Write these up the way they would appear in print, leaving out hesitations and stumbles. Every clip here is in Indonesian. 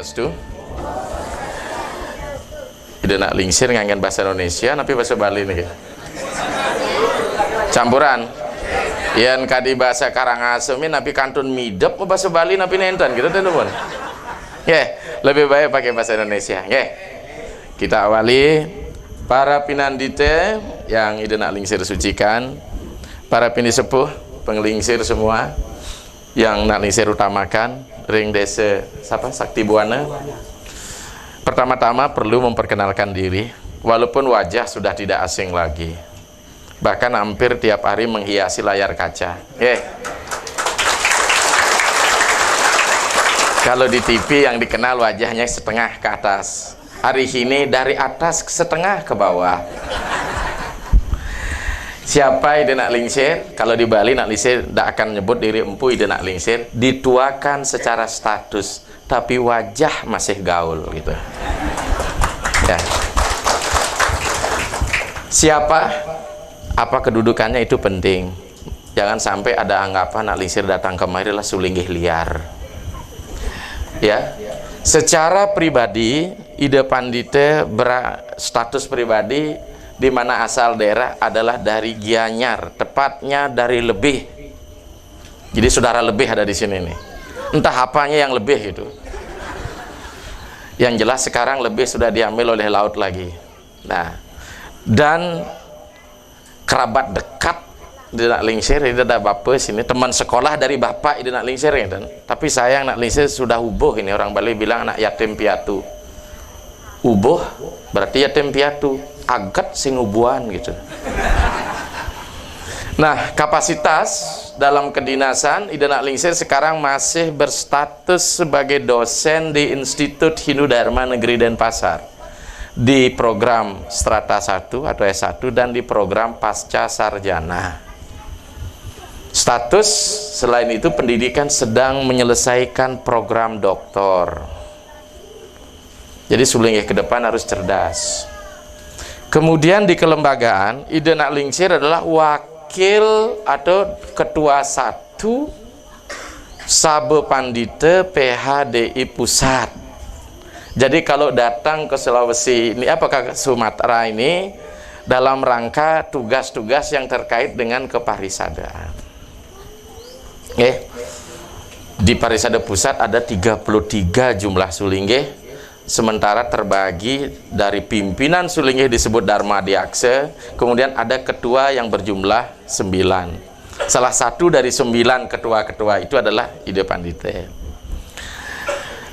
Swastiastu. Ide nak lingsir nganggen bahasa Indonesia tapi bahasa Bali nih. Campuran. Yang kadi bahasa Karangasem napi kantun midep bahasa Bali napi nenten gitu teman-teman. Lebih baik pakai bahasa Indonesia. Kita awali para pinandite yang ide nak lingsir sucikan, para pini sepuh, penglingsir semua yang nak lingsir utamakan, ring desa siapa? Sakti Buana. Pertama-tama perlu memperkenalkan diri, walaupun wajah sudah tidak asing lagi. Bahkan hampir tiap hari menghiasi layar kaca. Kalau di TV yang dikenal wajahnya setengah ke atas. Hari ini dari atas setengah ke bawah. Siapa ide nak lingsir? Kalau di Bali nak lingsir tidak akan nyebut diri empu ide nak lingsir. Dituakan secara status, tapi wajah masih gaul gitu. Siapa? Apa kedudukannya itu penting. Jangan sampai ada anggapan nak lingsir datang kemari lah sulinggih liar. Secara pribadi ide pandite berstatus pribadi di mana asal daerah adalah dari Gianyar, tepatnya dari Lebih. Jadi saudara Lebih ada di sini nih. Entah apanya yang Lebih itu. Yang jelas sekarang Lebih sudah diambil oleh laut lagi. Nah, dan kerabat dekat di nak lingsir ini ada bapak sini, teman sekolah dari bapak di nak lingsir ya, tapi sayang nak lingsir sudah ubuh ini, orang Bali bilang anak yatim piatu. Ubuh berarti yatim piatu, agat sing ubuan gitu. Nah, kapasitas dalam kedinasan ide nak lingsir sekarang masih berstatus sebagai dosen di Institut Hindu Dharma Negeri Denpasar di program Strata 1 atau S1 dan di program Pasca Sarjana. Status selain itu pendidikan sedang menyelesaikan program doktor. Jadi sulinggih ke depan harus cerdas. Kemudian di kelembagaan ide nak lingsir adalah wakil atau ketua 1 Sabe Pandite PHDI Pusat. Jadi kalau datang ke Sulawesi ini apakah ke Sumatera ini dalam rangka tugas-tugas yang terkait dengan keparisadaan. Di Parisada Pusat ada 33 jumlah sulinggih, sementara terbagi dari pimpinan sulinggih disebut Dharma Diakse, kemudian ada ketua yang berjumlah 9. Salah satu dari 9 ketua-ketua itu adalah ide pandite.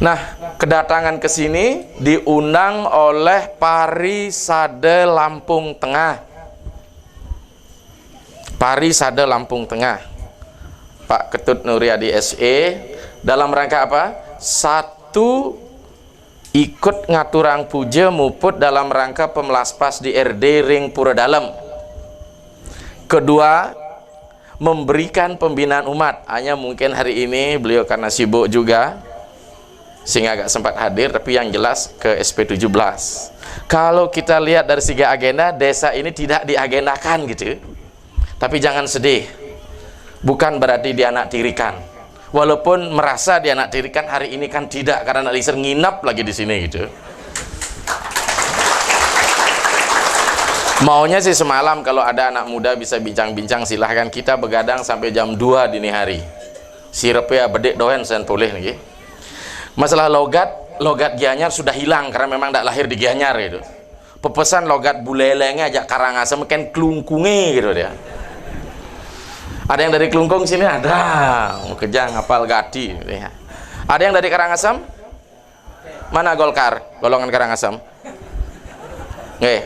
Nah, kedatangan ke sini diundang oleh Parisade Lampung Tengah. Parisade Lampung Tengah. Pak Ketut Nuryadi SE dalam rangka apa? Satu, ikut ngaturang puja muput dalam rangka pemelaspas di RD Ring Pura Dalem. Kedua, memberikan pembinaan umat. Hanya mungkin hari ini beliau karena sibuk juga sehingga agak sempat hadir, tapi yang jelas ke SP17. Kalau kita lihat dari segi agenda, desa ini tidak diagendakan gitu. Tapi jangan sedih, bukan berarti dianaktirikan. Walaupun merasa dianaktirikan, hari ini kan tidak, karena nak lingsir nginap lagi di sini gitu. Maunya sih semalam kalau ada anak muda bisa bincang-bincang, silahkan. Kita begadang sampai jam 2 dini hari. Sirepnya bedek doen sen boleh nih. Masalah logat Gianyar sudah hilang karena memang tidak lahir di Gianyar itu. Pepesan logat bulelengnya ajak Karangasem mungkin klungkunge gitu dia. Ada yang dari Klungkung sini ada, Kejang, Apal, Gati. Ya. Ada yang dari Karangasem? Mana Golkar? Golongan Karangasem?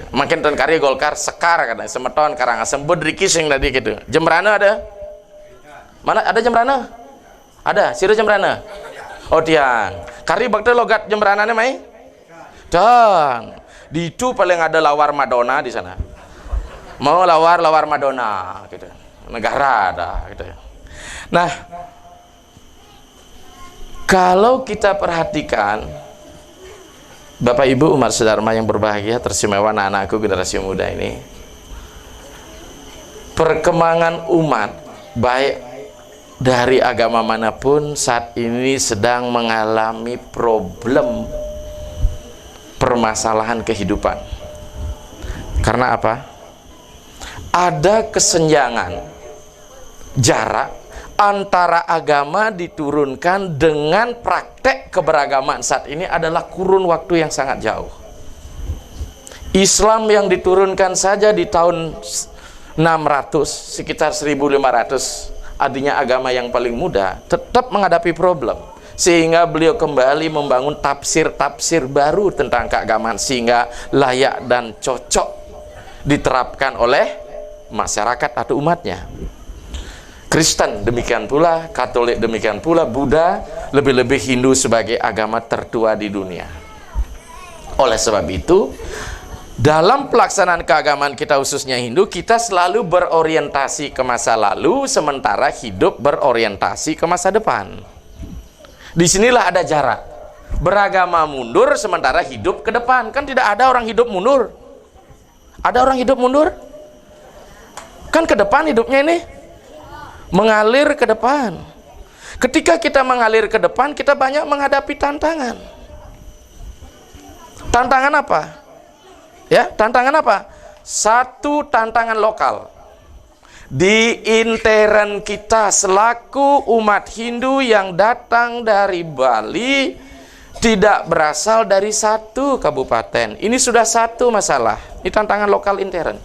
Makin ton karya Golkar sekar kan, semeton Karangasem bodriki sing tadi gitu. Jembrana ada? Mana ada Jembrana? Ada, sira Jembrana. Oh tiang. Kari bakte logat Jembranane mai? Dan di itu paling ada lawar Madonna di sana. Mau lawar Madonna gitu. Negara ada gitu. Nah, kalau kita perhatikan Bapak Ibu umat sedharma yang berbahagia, teristimewa anak-anakku generasi muda ini, perkembangan umat baik dari agama manapun saat ini sedang mengalami problem permasalahan kehidupan. Karena apa? Ada kesenjangan jarak antara agama diturunkan dengan praktek keberagaman saat ini adalah kurun waktu yang sangat jauh. Islam yang diturunkan saja di tahun 600, sekitar 1500, artinya agama yang paling muda, tetap menghadapi problem. Sehingga beliau kembali membangun tafsir-tafsir baru tentang keagamaan, sehingga layak dan cocok diterapkan oleh masyarakat atau umatnya. Kristen demikian pula, Katolik demikian pula, Buddha, lebih-lebih Hindu sebagai agama tertua di dunia. Oleh sebab itu, dalam pelaksanaan keagamaan kita khususnya Hindu, kita selalu berorientasi ke masa lalu, sementara hidup berorientasi ke masa depan. Disinilah ada jarak. Beragama mundur, sementara hidup ke depan. Kan tidak ada orang hidup mundur. Ada orang hidup mundur? Kan ke depan hidupnya ini. Mengalir ke depan. Ketika kita mengalir ke depan, kita banyak menghadapi tantangan. Tantangan apa? Ya, tantangan apa? Satu, tantangan lokal. Di intern kita selaku umat Hindu yang datang dari Bali, tidak berasal dari satu kabupaten. Ini sudah satu masalah. Ini tantangan lokal intern.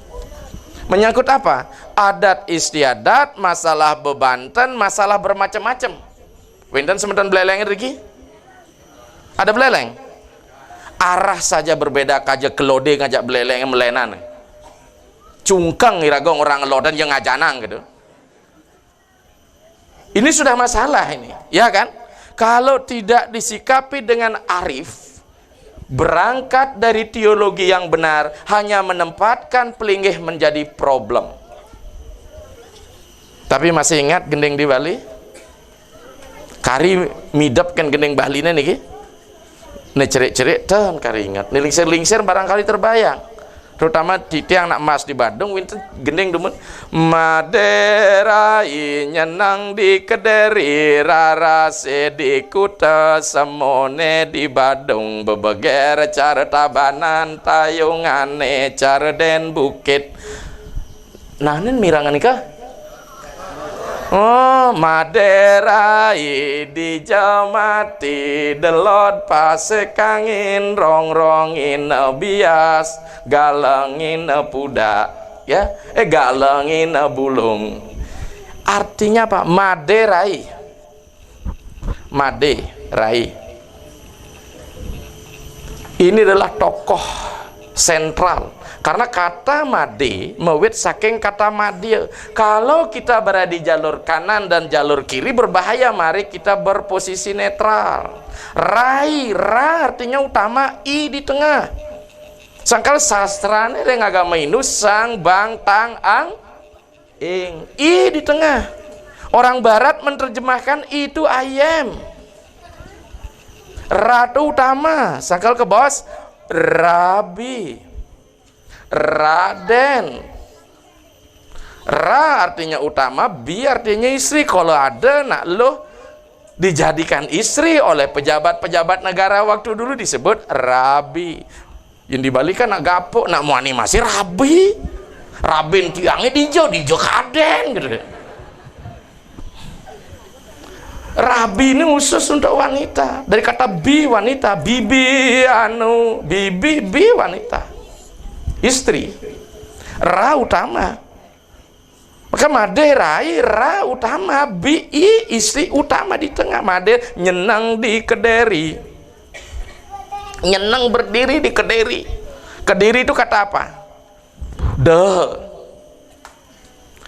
Menyangkut apa? Adat istiadat, masalah bebanten, masalah bermacam-macam. Winten sementan beleleng Riki? Ada beleleng? Arah saja berbeda, kaja kelode ngajak beleleng melenan. Cungkang iragong orang ngelodan yang ngajanang gitu. Ini sudah masalah ini, ya kan? Kalau tidak disikapi dengan arif, berangkat dari teologi yang benar, hanya menempatkan pelinggih menjadi problem. Tapi masih ingat gendeng di Bali? Kari midap kan gendeng Bali nih. Nih cerik-cerik dan kari ingat. Nih lingsir-lingsir barangkali terbayang. Terutama di tiang nak emas di Badung, winten gendeng demen. Maderai nyenang di Kediri, rarase di Kuta, semone di Badung, bebeger cara tabanan, tayungane cara den bukit. Nah, ini mirangan nikah. Oh, Maderai di jamati, delot pasekangin, rongrongin bias, galengin puda, ya, galengin bulung. Artinya apa? Maderai, Maderai. Ini adalah tokoh sentral. Karena kata made mewit saking kata madil. Kalau kita berada di jalur kanan dan jalur kiri berbahaya, mari kita berposisi netral. Rai, ra artinya utama, i di tengah. Sangkal sastra ini dengan agama Hindu sang, bang, tang, ang, ing, i di tengah. Orang barat menerjemahkan itu ayam. Ratu utama, sangkal ke bawah rabi, Raden. Ra artinya utama, bi artinya istri. Kalau ada nak lo dijadikan istri oleh pejabat-pejabat negara waktu dulu disebut rabi. Yang dibalikan nak gapuk, nak mau animasi rabi. Rabin tiangnya dijo kaden gitu. Rabi ini khusus untuk wanita. Dari kata bi wanita, bibi anu, bibi bi wanita. Istri. Ra utama. Maka Maderai ra utama, bi istri utama di tengah. Made nyenang di Kediri. Nyenang berdiri di Kediri. Kediri itu kata apa?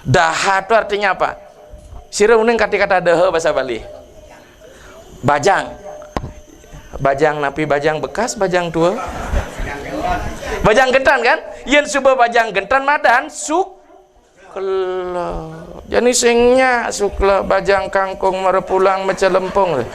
Daha itu artinya apa? Sira uning kata dehe bahasa Bali. Bajang. Bajang napi bajang bekas, bajang tua. Bajang gentan kan? Yen subuh bajang gentan madan sukla. Jadi singnya sukla bajang kangkung merepulang mecelempung.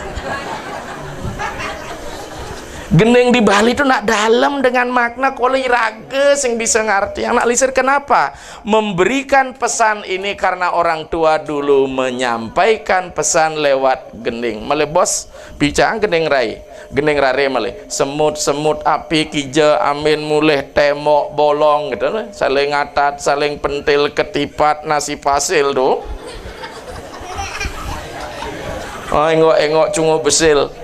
Gending di Bali itu nak dalam dengan makna kolej raga sing bisa ngerti. Anak lisir kenapa? Memberikan pesan ini karena orang tua dulu menyampaikan pesan lewat gending. Male bos bicara gending rai. Gending rare male. Semut-semut api kija amin mulih temok bolong gitu. Saling ngatat, saling pentil ketipat nasi pasil tuh. Oh, engok-engok cungu besil.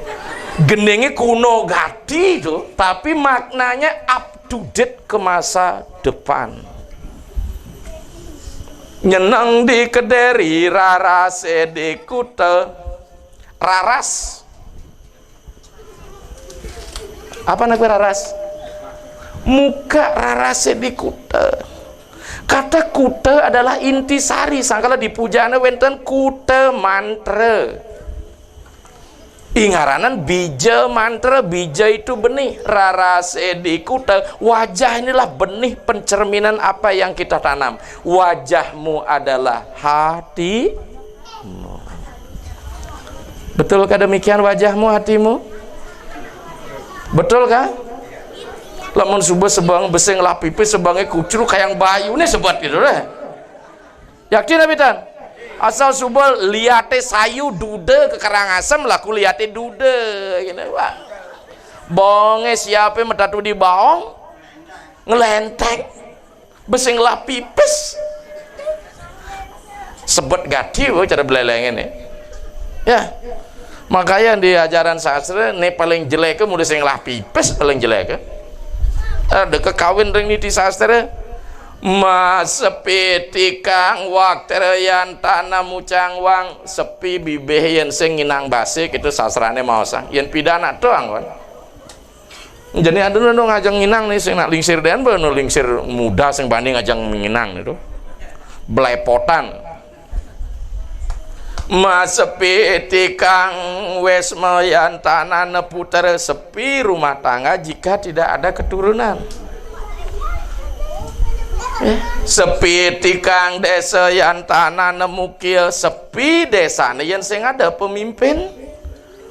Gendengnya kuno gati itu, tapi maknanya up to date ke masa depan. Nyenang di Kediri, raras di Kute. Raras. Apa nak raras? Muka raras di Kute. Kata Kute adalah intisari. Sangkala di pujana wenten Kute mantra. Ingaranan bija mantra, bija itu benih, rarase di kuta. Wajah inilah benih pencerminan apa yang kita tanam. Wajahmu adalah hatimu. Betulkah demikian wajahmu, hatimu? Betulkah? Lamun subuh sebang beseng lah pipis sebangnya kucur kayak bayu nih sebat gitu deh. Yakin abitan? Asal subal liate sayu dude ke Karangasem laku liate dude gini pak. Bonge siapa metatu di baong ngelentek besing lah pipis sebut gati cara beleleng ini ya. Makanya di ajaran sastra ini paling jelek mudah sing lah pipis paling jelek ada kekawin ring di sastra. Mas sepi tikang wak terayan tanah mucang wang sepi bibeh yen sing nginang basik itu sasrane mau sang yen pidana doang kan. Jadi ada nu ngajang nginang nih sing nak lingsir den nu lingsir muda sing banding ngajang nginang itu belepotan. Mas sepi tikang wes mayan tanah neputer sepi rumah tangga jika tidak ada keturunan. Sepi tikang desa yang tanah nemukil sepi desa yang sing ada pemimpin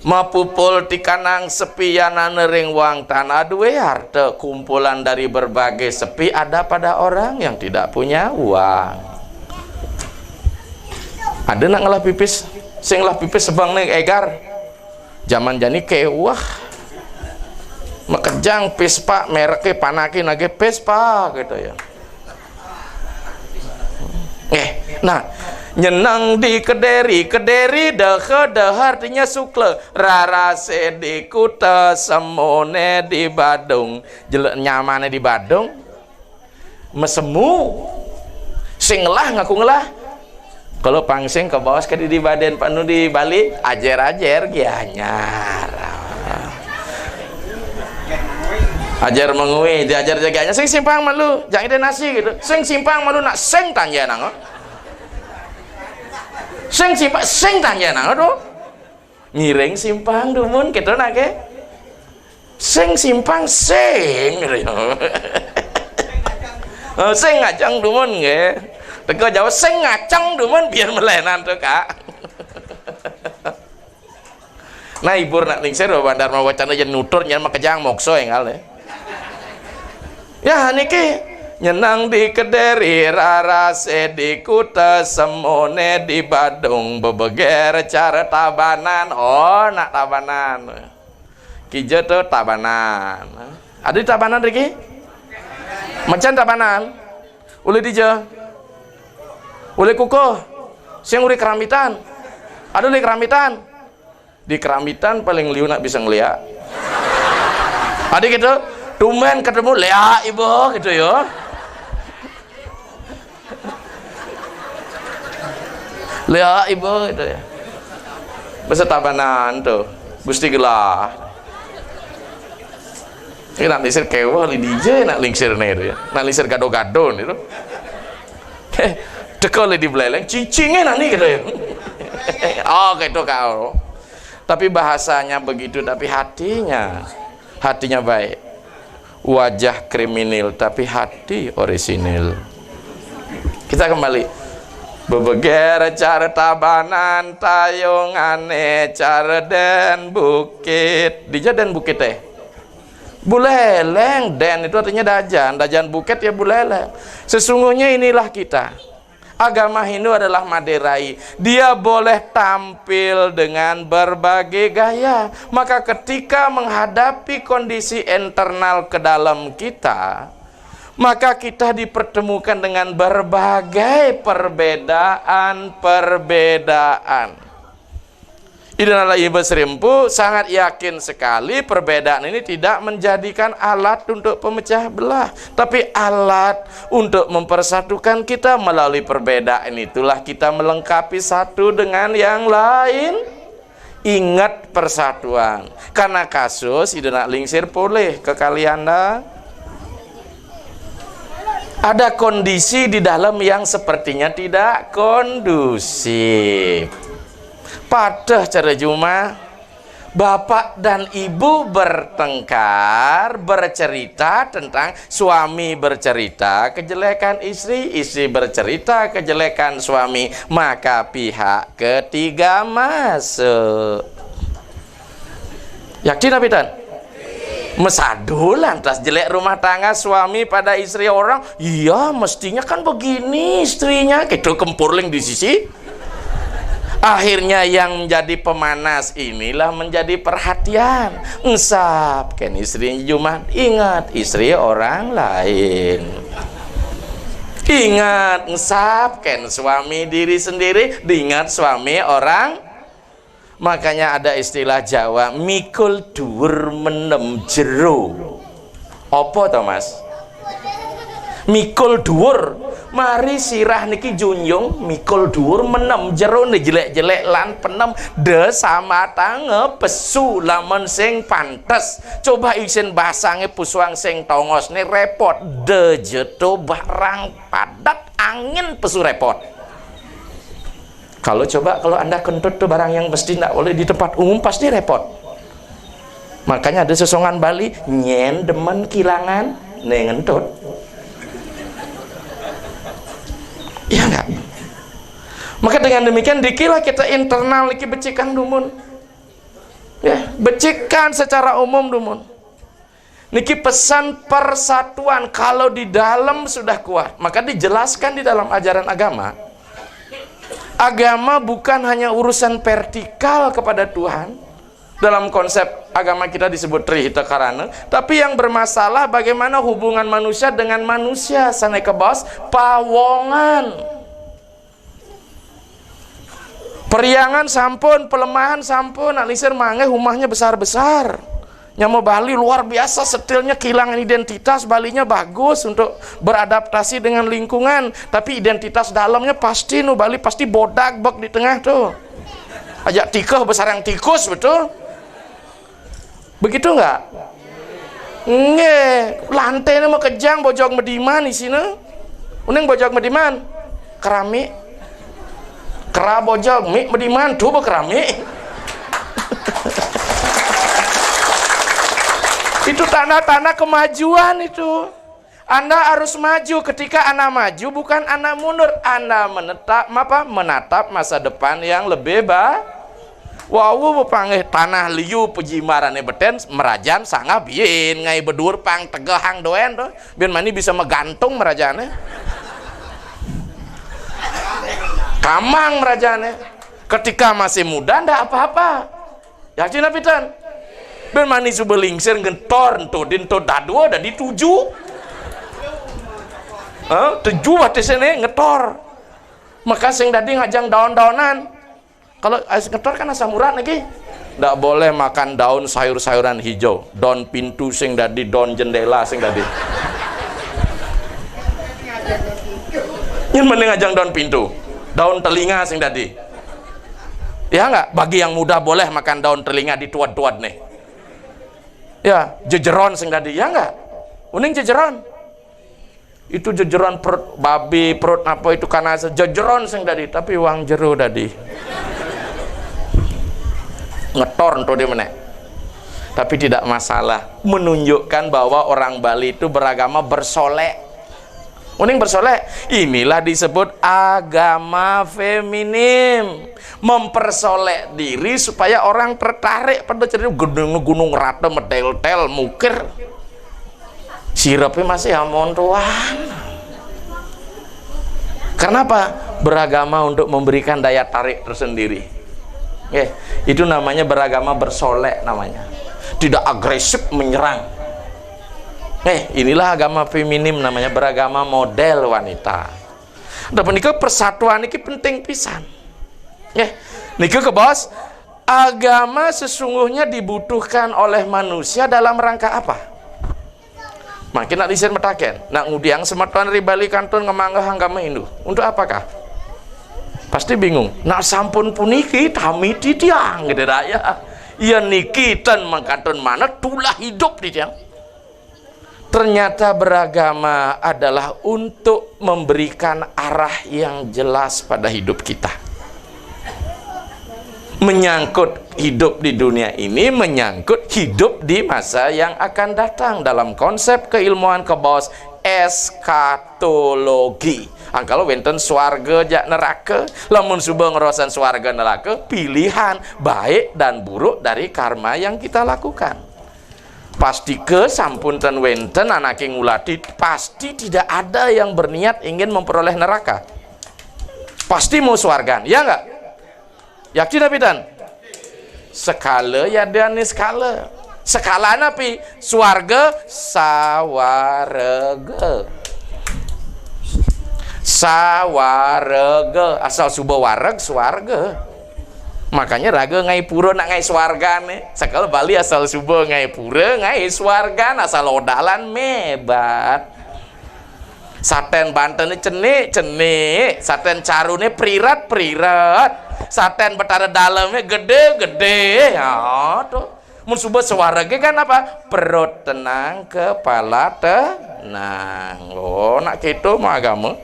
mapupul tikanang sepi yana nering wang tanah dua harta kumpulan dari berbagai sepi ada pada orang yang tidak punya uang. Ada nak ngalah pipis sing lah pipis sebang neng egar zaman jani kewah makejang Vespa mereknya panakin lagi Vespa gitu ya. Nah nyenang di Kediri, Kediri deh artinya sukle, rarase di Kuta, semone di Badung, jelek nyamane di Badung, mesemu, sing ngelah ngaku ngelah, kalau pangsing ke bawah ke di Baden panu di Bali, ajer gianyar. Ajar mengui, diajar jaganya, sing simpang malu, jangan ide nasi gitu, sing simpang malu nak sing tanya nang, sing simpang sing tanya nang, tuh, ngiring simpang dumun gitu nake, sing simpang sing, sing ngacang dumun nge, teko jawab sing ngacang dumun biar melenan tuh kak. Nah ibu nak lingsir bandar mau wacana aja nutur nyan makejang mokso yang kali. Ya niki nyenang di Kediri rarase di Kuta semone di Badung bebeger cara tabanan oh nak tabanan kija tuh tabanan ada di tabanan Riki macan tabanan uli dija uli kuko siang uli keramitan ada uli keramitan di keramitan paling liu nak bisa ngeliat ada gitu tumen ketemu lea ibu gitu ya lea ibu gitu ya bahasa tabanan tuh gusti gelah ini nak lingsir kewah li DJ nak lingsir nih itu ya nak lingsir gado-gado nih tuh teko li di beleleng cicingnya nani gitu ya oh gitu kau tapi bahasanya begitu tapi hatinya baik wajah kriminal tapi hati orisinil. Kita kembali bebeger cara tabanan tayungane cara den bukit dija den bukit teh Buleleng, den itu artinya dajan, dajan buket ya buleleng. Sesungguhnya inilah kita. Agama Hindu adalah Maderai. Dia boleh tampil dengan berbagai gaya. Maka ketika menghadapi kondisi internal ke dalam kita, maka kita dipertemukan dengan berbagai perbedaan-perbedaan. Idana Ibu Serimpu sangat yakin sekali perbedaan ini tidak menjadikan alat untuk pemecah belah, tapi alat untuk mempersatukan kita. Melalui perbedaan itulah kita melengkapi satu dengan yang lain. Ingat persatuan. Karena kasus Idana Lingsir boleh ke Kalianda. Ada kondisi di dalam yang sepertinya tidak kondusif. Pada cara Juma, bapak dan ibu bertengkar, bercerita tentang suami bercerita kejelekan istri, istri bercerita kejelekan suami, maka pihak ketiga masuk. Yakin apa itu? Mesadu lantas jelek rumah tangga suami pada istri orang. Iya, mestinya kan begini istrinya, gitu kempurling di sisi. Akhirnya yang menjadi pemanas inilah menjadi perhatian. Ensap kan istrinya Jumat, ingat istri orang lain. Ingat ensap kan suami diri sendiri, diingat suami orang. Makanya ada istilah Jawa, mikul dhuwur menem jero. Apa to Mas? Mikul dhuwur, mari sirah niki junjung, mikul dhuwur menem jero nih jelek-jelek lan penem de sama tange pesu lamun sing pantes. Coba isin basange pusuang sing tongos nih repot de jeto barang padat angin pesu repot. Kalau Anda kentut tuh barang yang mesti tidak boleh di tempat umum pasti repot. Makanya ada sesongan Bali nyen demen kilangan ngentut. Ya enggak? Maka dengan demikian dikilah kita internal iki becikan dumun. Ya, becikan secara umum dumun. Niki pesan persatuan kalau di dalam sudah kuat, maka dijelaskan di dalam ajaran agama. Agama bukan hanya urusan vertikal kepada Tuhan. Dalam konsep agama kita disebut Trihita Karana, tapi yang bermasalah bagaimana hubungan manusia dengan manusia. Sana ke bawah pawongan, periangan sampun, pelemahan sampun. Alisir mangeh rumahnya besar-besar, nyamo Bali luar biasa setilnya, kehilangan identitas. Balinya bagus untuk beradaptasi dengan lingkungan, tapi identitas dalamnya pasti Bali pasti bodak bak di tengah tuh, ajak tikah besar yang tikus, betul. Begitu enggak? Nggak, lantainya mau kejang bojong mediman di sini. Uning bojong mediman, keramik, kera bojong, mik mediman, tuh keramik. Itu tanda-tanda kemajuan itu. Anda harus maju. Ketika Anda maju, bukan Anda mundur. Anda menatap masa depan yang lebih baik. Wawu panggih tanah liu pejimarane beten merajan sanga bien ngai bedur pang tegahang doen tuh biar mani bisa megantung merajane kamang merajane ketika masih muda ndak apa-apa yakin apitan biar mani subelingsir gentor tuh dinto dadu ada di 7 waktu sini ngetor maka sing tadi ngajang daun-daunan. Kalau ngetor kan asam urat lagi. Nggak boleh makan daun sayur-sayuran hijau, daun pintu sing dadi, daun jendela sing dadi. Yang mending ajang daun pintu, daun telinga sing dadi. Ya nggak? Bagi yang muda boleh makan daun telinga dituad-tuad nih. Ya, jejeron sing dadi. Ya nggak? Uning jejeron. Itu jejeron perut babi, perut apa itu karena jejeron sing dadi, tapi uang jero dadi. Ngetor untuk dia menek. Tapi tidak masalah, menunjukkan bahwa orang Bali itu beragama bersolek. Uning bersolek, inilah disebut agama feminim, mempersolek diri supaya orang tertarik pada cerita gunung-gunung rata medel-tel mukir. Sirapnya masih amon tuan. Kenapa? Beragama untuk memberikan daya tarik tersendiri. Itu namanya beragama bersolek namanya. Tidak agresif menyerang. Inilah agama feminim namanya, beragama model wanita. Dan menikah persatuan ini penting pisan. Nikah ke bos, agama sesungguhnya dibutuhkan oleh manusia dalam rangka apa? Makin nak disir metaken, nak ngudiang semeton ribali kantun ngemanggah agama Hindu. Untuk apakah? Pasti bingung. Nak sampun puniki tamiti tiang gitu ya. Iya niki tan mangkantun mana tulah hidup di tiang. Ternyata beragama adalah untuk memberikan arah yang jelas pada hidup kita. Menyangkut hidup di dunia ini, menyangkut hidup di masa yang akan datang dalam konsep keilmuan kebos eskatologi. Kalau wenten swarga jak neraka, lamun subuh ngerosan swarga neraka, pilihan baik dan buruk dari karma yang kita lakukan. Pasti ke sampun ten wenten anake ngulati, pasti tidak ada yang berniat ingin memperoleh neraka. Pasti mau swargan, ya enggak? Yakin apa dan? Skala ya dan skala. Skala napi? Swarga sawarga. Sawarga, asal subuh wareg swarga. Makanya raga ngai pura nak ngai swargan sekali Bali asal subuh ngai pura ngai swargan, asal odalan mebat. Saten Banten cenik, saten carune prirat, saten betara dalamnya gede. Tuh. Mun subuh swarga kan apa? Perut tenang, kepala tenang. Nak gitu mah agama.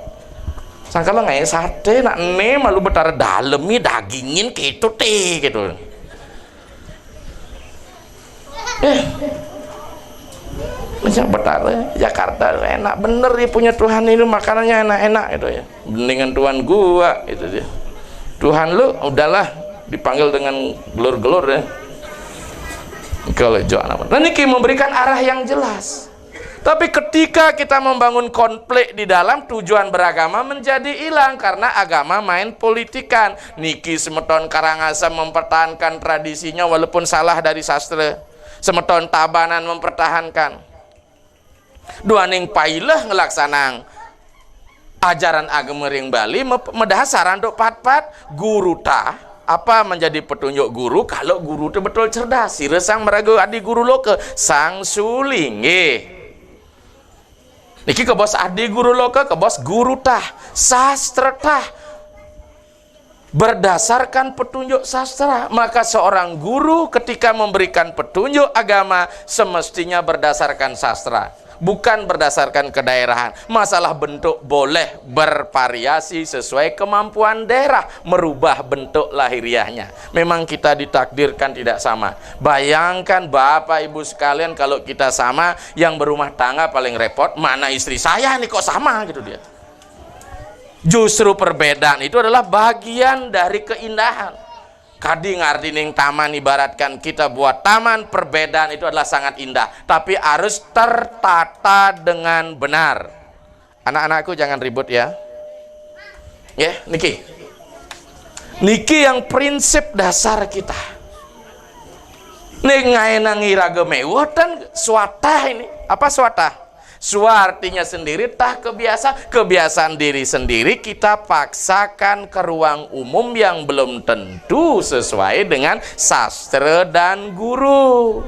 Sangkala nggak sate nak malu betara dalamnya dagingin gitu gitu. Macam betara Jakarta enak bener dia punya Tuhan ini, makanannya enak-enak gitu ya. Dengan Tuhan gua itu dia. Tuhan lu udahlah dipanggil dengan gelur-gelur ya. Kalau Joan apa? Nah ini memberikan arah yang jelas. Tapi ketika kita membangun konflik di dalam, tujuan beragama menjadi hilang karena agama main politikan. Niki semeton Karangasem mempertahankan tradisinya walaupun salah dari sastra. Semeton Tabanan mempertahankan. Duaning pailah ngelaksanang ajaran agama ring Bali medasaran dok pat guru ta apa menjadi petunjuk guru kalau guru itu betul cerdas. Si resang meragu adi guru lo ke sang suling niki ke bos adi guru loka, ke bos guru tah, sastra tah. Berdasarkan petunjuk sastra, maka seorang guru ketika memberikan petunjuk agama semestinya berdasarkan sastra, bukan berdasarkan kedaerahan. Masalah bentuk boleh bervariasi sesuai kemampuan daerah, merubah bentuk lahiriahnya. Memang kita ditakdirkan tidak sama. Bayangkan Bapak Ibu sekalian kalau kita sama, yang berumah tangga paling repot, mana istri saya nih kok sama gitu dia. Justru perbedaan itu adalah bagian dari keindahan. Kadi ngardining taman ibaratkan kita buat taman, perbedaan itu adalah sangat indah, tapi harus tertata dengan benar. Anak-anakku jangan ribut ya. Niki yang prinsip dasar kita. Nih ngaenangi raga mewah dan swatah ini. Apa swatah? Swa artinya sendiri, tah kebiasaan diri sendiri kita paksakan ke ruang umum yang belum tentu sesuai dengan sastra dan guru.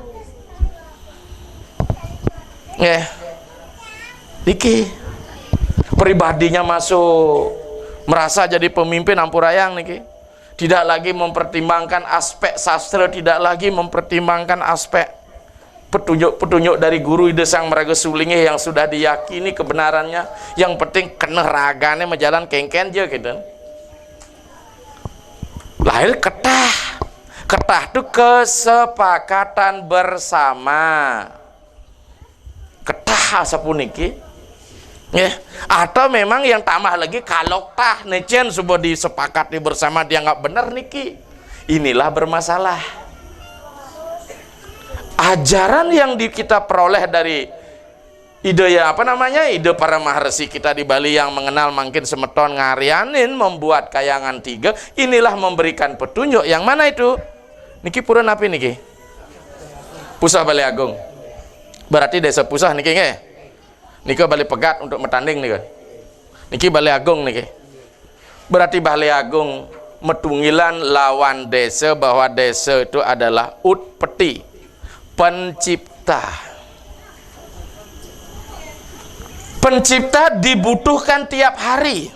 Niki pribadinya masuk merasa jadi pemimpin ampurayang niki. Tidak lagi mempertimbangkan aspek sastra, tidak lagi mempertimbangkan aspek petunjuk dari guru ide sang meraga sulingnya yang sudah diyakini kebenarannya. Yang penting keneragane menjalan kengken aja gitu. Lahir ketah itu kesepakatan bersama. Ketah sapuniki atau memang yang tambah lagi kalau tah necen sudah disepakati bersama dia nggak benar niki, inilah bermasalah. Ajaran yang kita peroleh dari ide ya apa namanya, ide para maharsi kita di Bali yang mengenal mungkin semeton ngarianin membuat kayangan 3, inilah memberikan petunjuk. Yang mana itu? Niki pura napi niki? Pusah Bali Agung. Berarti desa pusah niki nggih. Niki Bali Pegat untuk metanding niki. Niki Bali Agung niki. Berarti Bali Agung metunggilan lawan desa bahwa desa itu adalah utpeti, pencipta. Pencipta dibutuhkan tiap hari.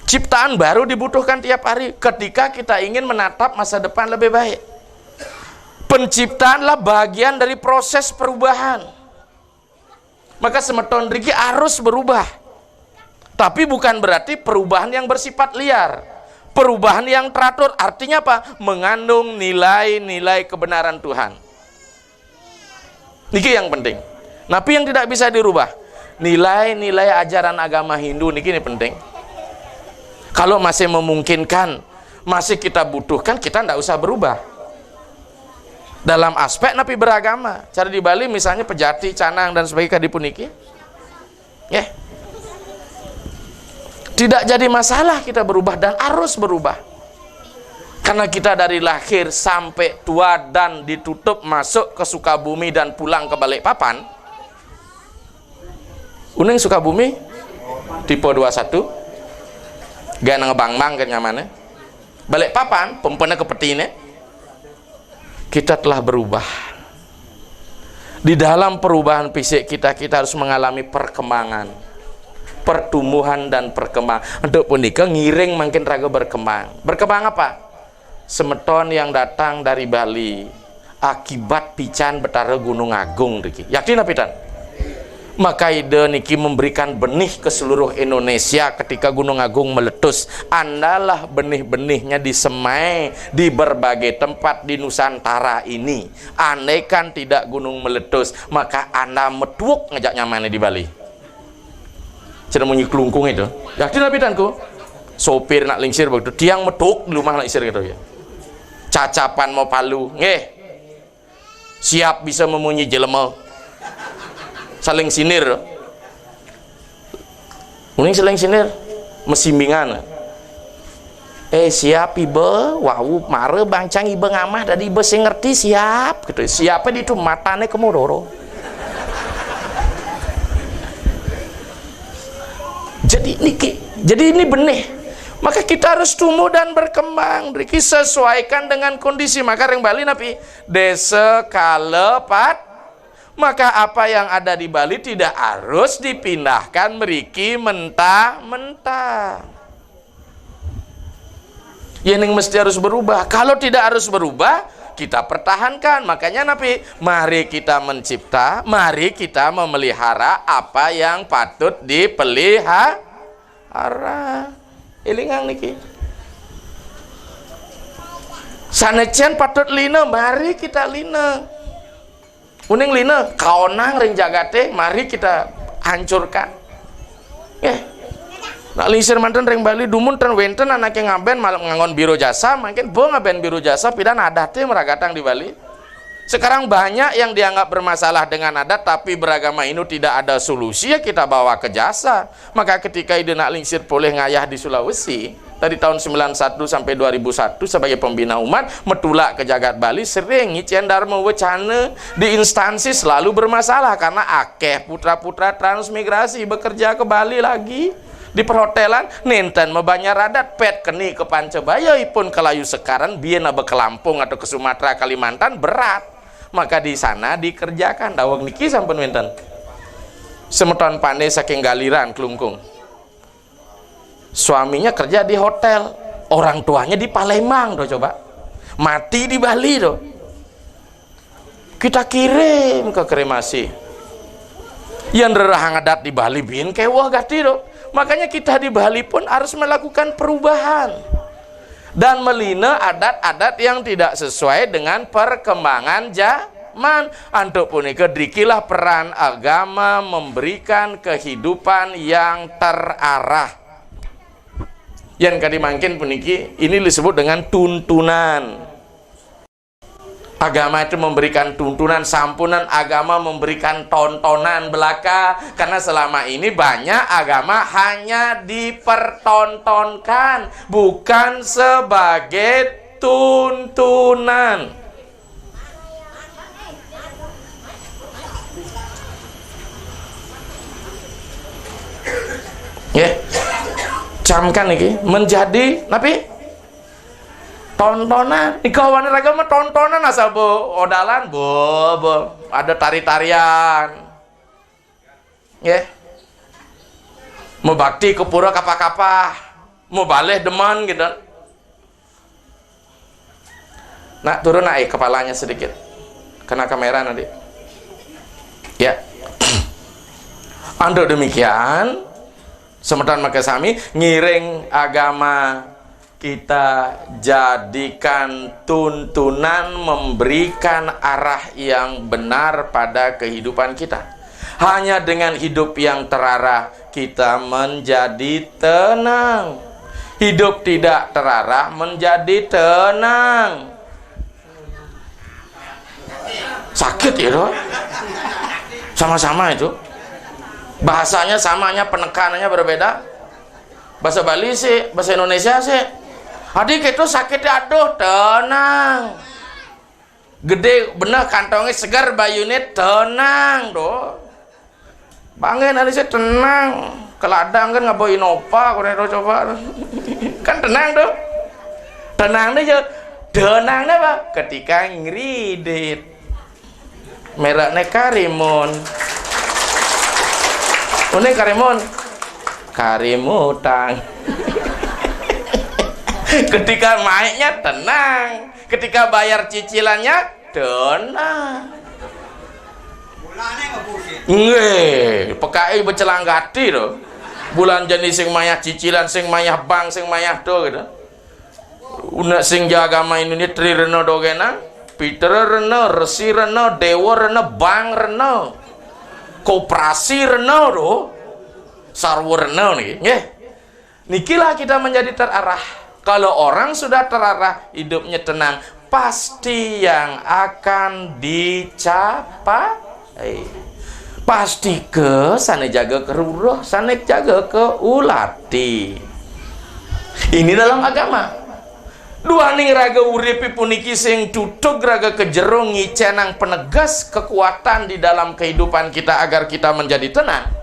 Ciptaan baru dibutuhkan tiap hari ketika kita ingin menatap masa depan lebih baik. Penciptaanlah bagian dari proses perubahan. Maka semeton riki harus berubah. Tapi bukan berarti perubahan yang bersifat liar. Perubahan yang teratur, artinya apa? Mengandung nilai-nilai kebenaran Tuhan. Niki yang penting. Tapi yang tidak bisa dirubah, nilai-nilai ajaran agama Hindu niki ini penting. Kalau masih memungkinkan, masih kita butuhkan, kita tidak usah berubah. Dalam aspek napi beragama, cara di Bali misalnya pejati, canang dan sebagainya di puniki, ya, tidak jadi masalah kita berubah dan harus berubah. Karena kita dari lahir sampai tua dan ditutup masuk ke Sukabumi dan pulang ke Balikpapan. Uning Sukabumi tipe 21 gak ngebang-bang ke nyamannya. Balikpapan pempena ke petine. Kita telah berubah. Di dalam perubahan fisik kita harus mengalami perkembangan, pertumbuhan dan perkembangan. Untuk punika ngiring makin raga berkembang. Berkembang apa? Semeton yang datang dari Bali akibat pican betara Gunung Agung Riki. Yakin apa pican? Maka ide niki memberikan benih ke seluruh Indonesia ketika Gunung Agung meletus. Andalah benih-benihnya disemai di berbagai tempat di Nusantara ini. Andaikan tidak gunung meletus, maka Anda metuuk ngejak nyamannya di Bali. Cina bunyi kelungkung itu. Yakin apa tanku? Sopir nak lingsir begitu, tiang metuuk di rumah nak isir gitu ya. Cacapan mau palu, ngeh. Siap bisa memunyi jelema. Saling sinir, uning saling sinir, mesimbingan. Siap ibe, wow, mare bangcang ibe ngamah dari ibe sing ngerti siap, gitu. Siapa itu matane kemodoro. Jadi ini benih. Maka kita harus tumbuh dan berkembang. Riki sesuaikan dengan kondisi. Maka yang Bali napi desa kalepat. Maka apa yang ada di Bali tidak harus dipindahkan meriki mentah-mentah. Yang mesti harus berubah. Kalau tidak harus berubah, kita pertahankan. Makanya napi, mari kita mencipta, mari kita memelihara apa yang patut dipelihara. Ilingang niki. Sanecian patut lina, mari kita lina. Uning lina kaonang ring jagate, mari kita hancurkan. Nak lingsir mantan ring Bali dumun tan wenten anaknya ngaben malah ngangon biro jasa, makin bo ngaben biro jasa pidan adate meragatang di Bali. Sekarang banyak yang dianggap bermasalah dengan adat tapi beragama ini tidak ada solusi, ya kita bawa ke jasa. Maka ketika ide nak lingsir boleh ngayah di Sulawesi dari tahun 91 sampai 2001 sebagai pembina umat metulak ke jagat Bali, sering ngician dharma wacana di instansi selalu bermasalah karena akeh putra-putra transmigrasi bekerja ke Bali lagi di perhotelan nenten membanyar adat pet keni ke Pancebaya ipun kelayu sekaran biena be ke Lampung atau ke Sumatera Kalimantan berat. Maka di sana dikerjakan dawang niki sampun wenten semeton pandai saking galiran kelungkung. Suaminya kerja di hotel, orang tuanya di Palembang doh, coba mati di Bali doh, kita kirim ke kremasi. Yang derahang adat di Bali bin kewah gati doh. Makanya kita di Bali pun harus melakukan perubahan dan melina adat-adat yang tidak sesuai dengan perkembangan zaman. Antuk punika drikilah peran agama memberikan kehidupan yang terarah. Yang kadi mangkin puniki ini disebut dengan tuntunan. Agama itu memberikan tuntunan, sampunan. Agama memberikan tontonan belaka. Karena selama ini banyak agama hanya dipertontonkan, bukan sebagai tuntunan. Ya, camkan ini menjadi napi tontonan. Di kawan agama tontonan asal odalan ada tari-tarian. Ya. Mau bakti ke pura kapah-kapah, mau balik deman gitu. Nak turun naik kepalanya sedikit. Kena kamera nanti. Ya. Ando demikian, semetan maka sami ngiring agama kita jadikan tuntunan, memberikan arah yang benar pada kehidupan kita. Hanya dengan hidup yang terarah kita menjadi tenang. Hidup tidak terarah menjadi tenang. Sakit ya doh. Sama-sama itu. Bahasanya samanya, penekanannya berbeda. Bahasa Bali sih, bahasa Indonesia sih. Adik itu sakit, aduh tenang. Gede bener kantongnya segar, bayunya tenang doh. Bangin hari sih tenang. Keladang kan nggak bawain opa, kalau coba. Kan tenang doh. Tenang deh ya. Tenang deh pak. Ketika ngeridit. Mereknya Karimun. Ini Karimun. Karimutang. Ketika naiknya tenang, ketika bayar cicilannya tenang. Nggih, PKI becelanggati loh. Bulan jenis sing mayah cicilan, sing mayah bank, sing mayah do gitu. Unak sing jaga main ini tri reno dogena, Peter reno, resi reno, dewa reno, bank reno, koperasi reno do, sarwa reno nih, nggih. Nikilah kita menjadi terarah. Kalau orang sudah terarah, hidupnya tenang, pasti yang akan dicapai. Pasti ke sana jaga ke ruruh, sana jaga ke ulati. Ini dalam agama. Dua ning raga uripi puniki sing tutuk raga kejerung ngicenang penegas kekuatan di dalam kehidupan kita agar kita menjadi tenang.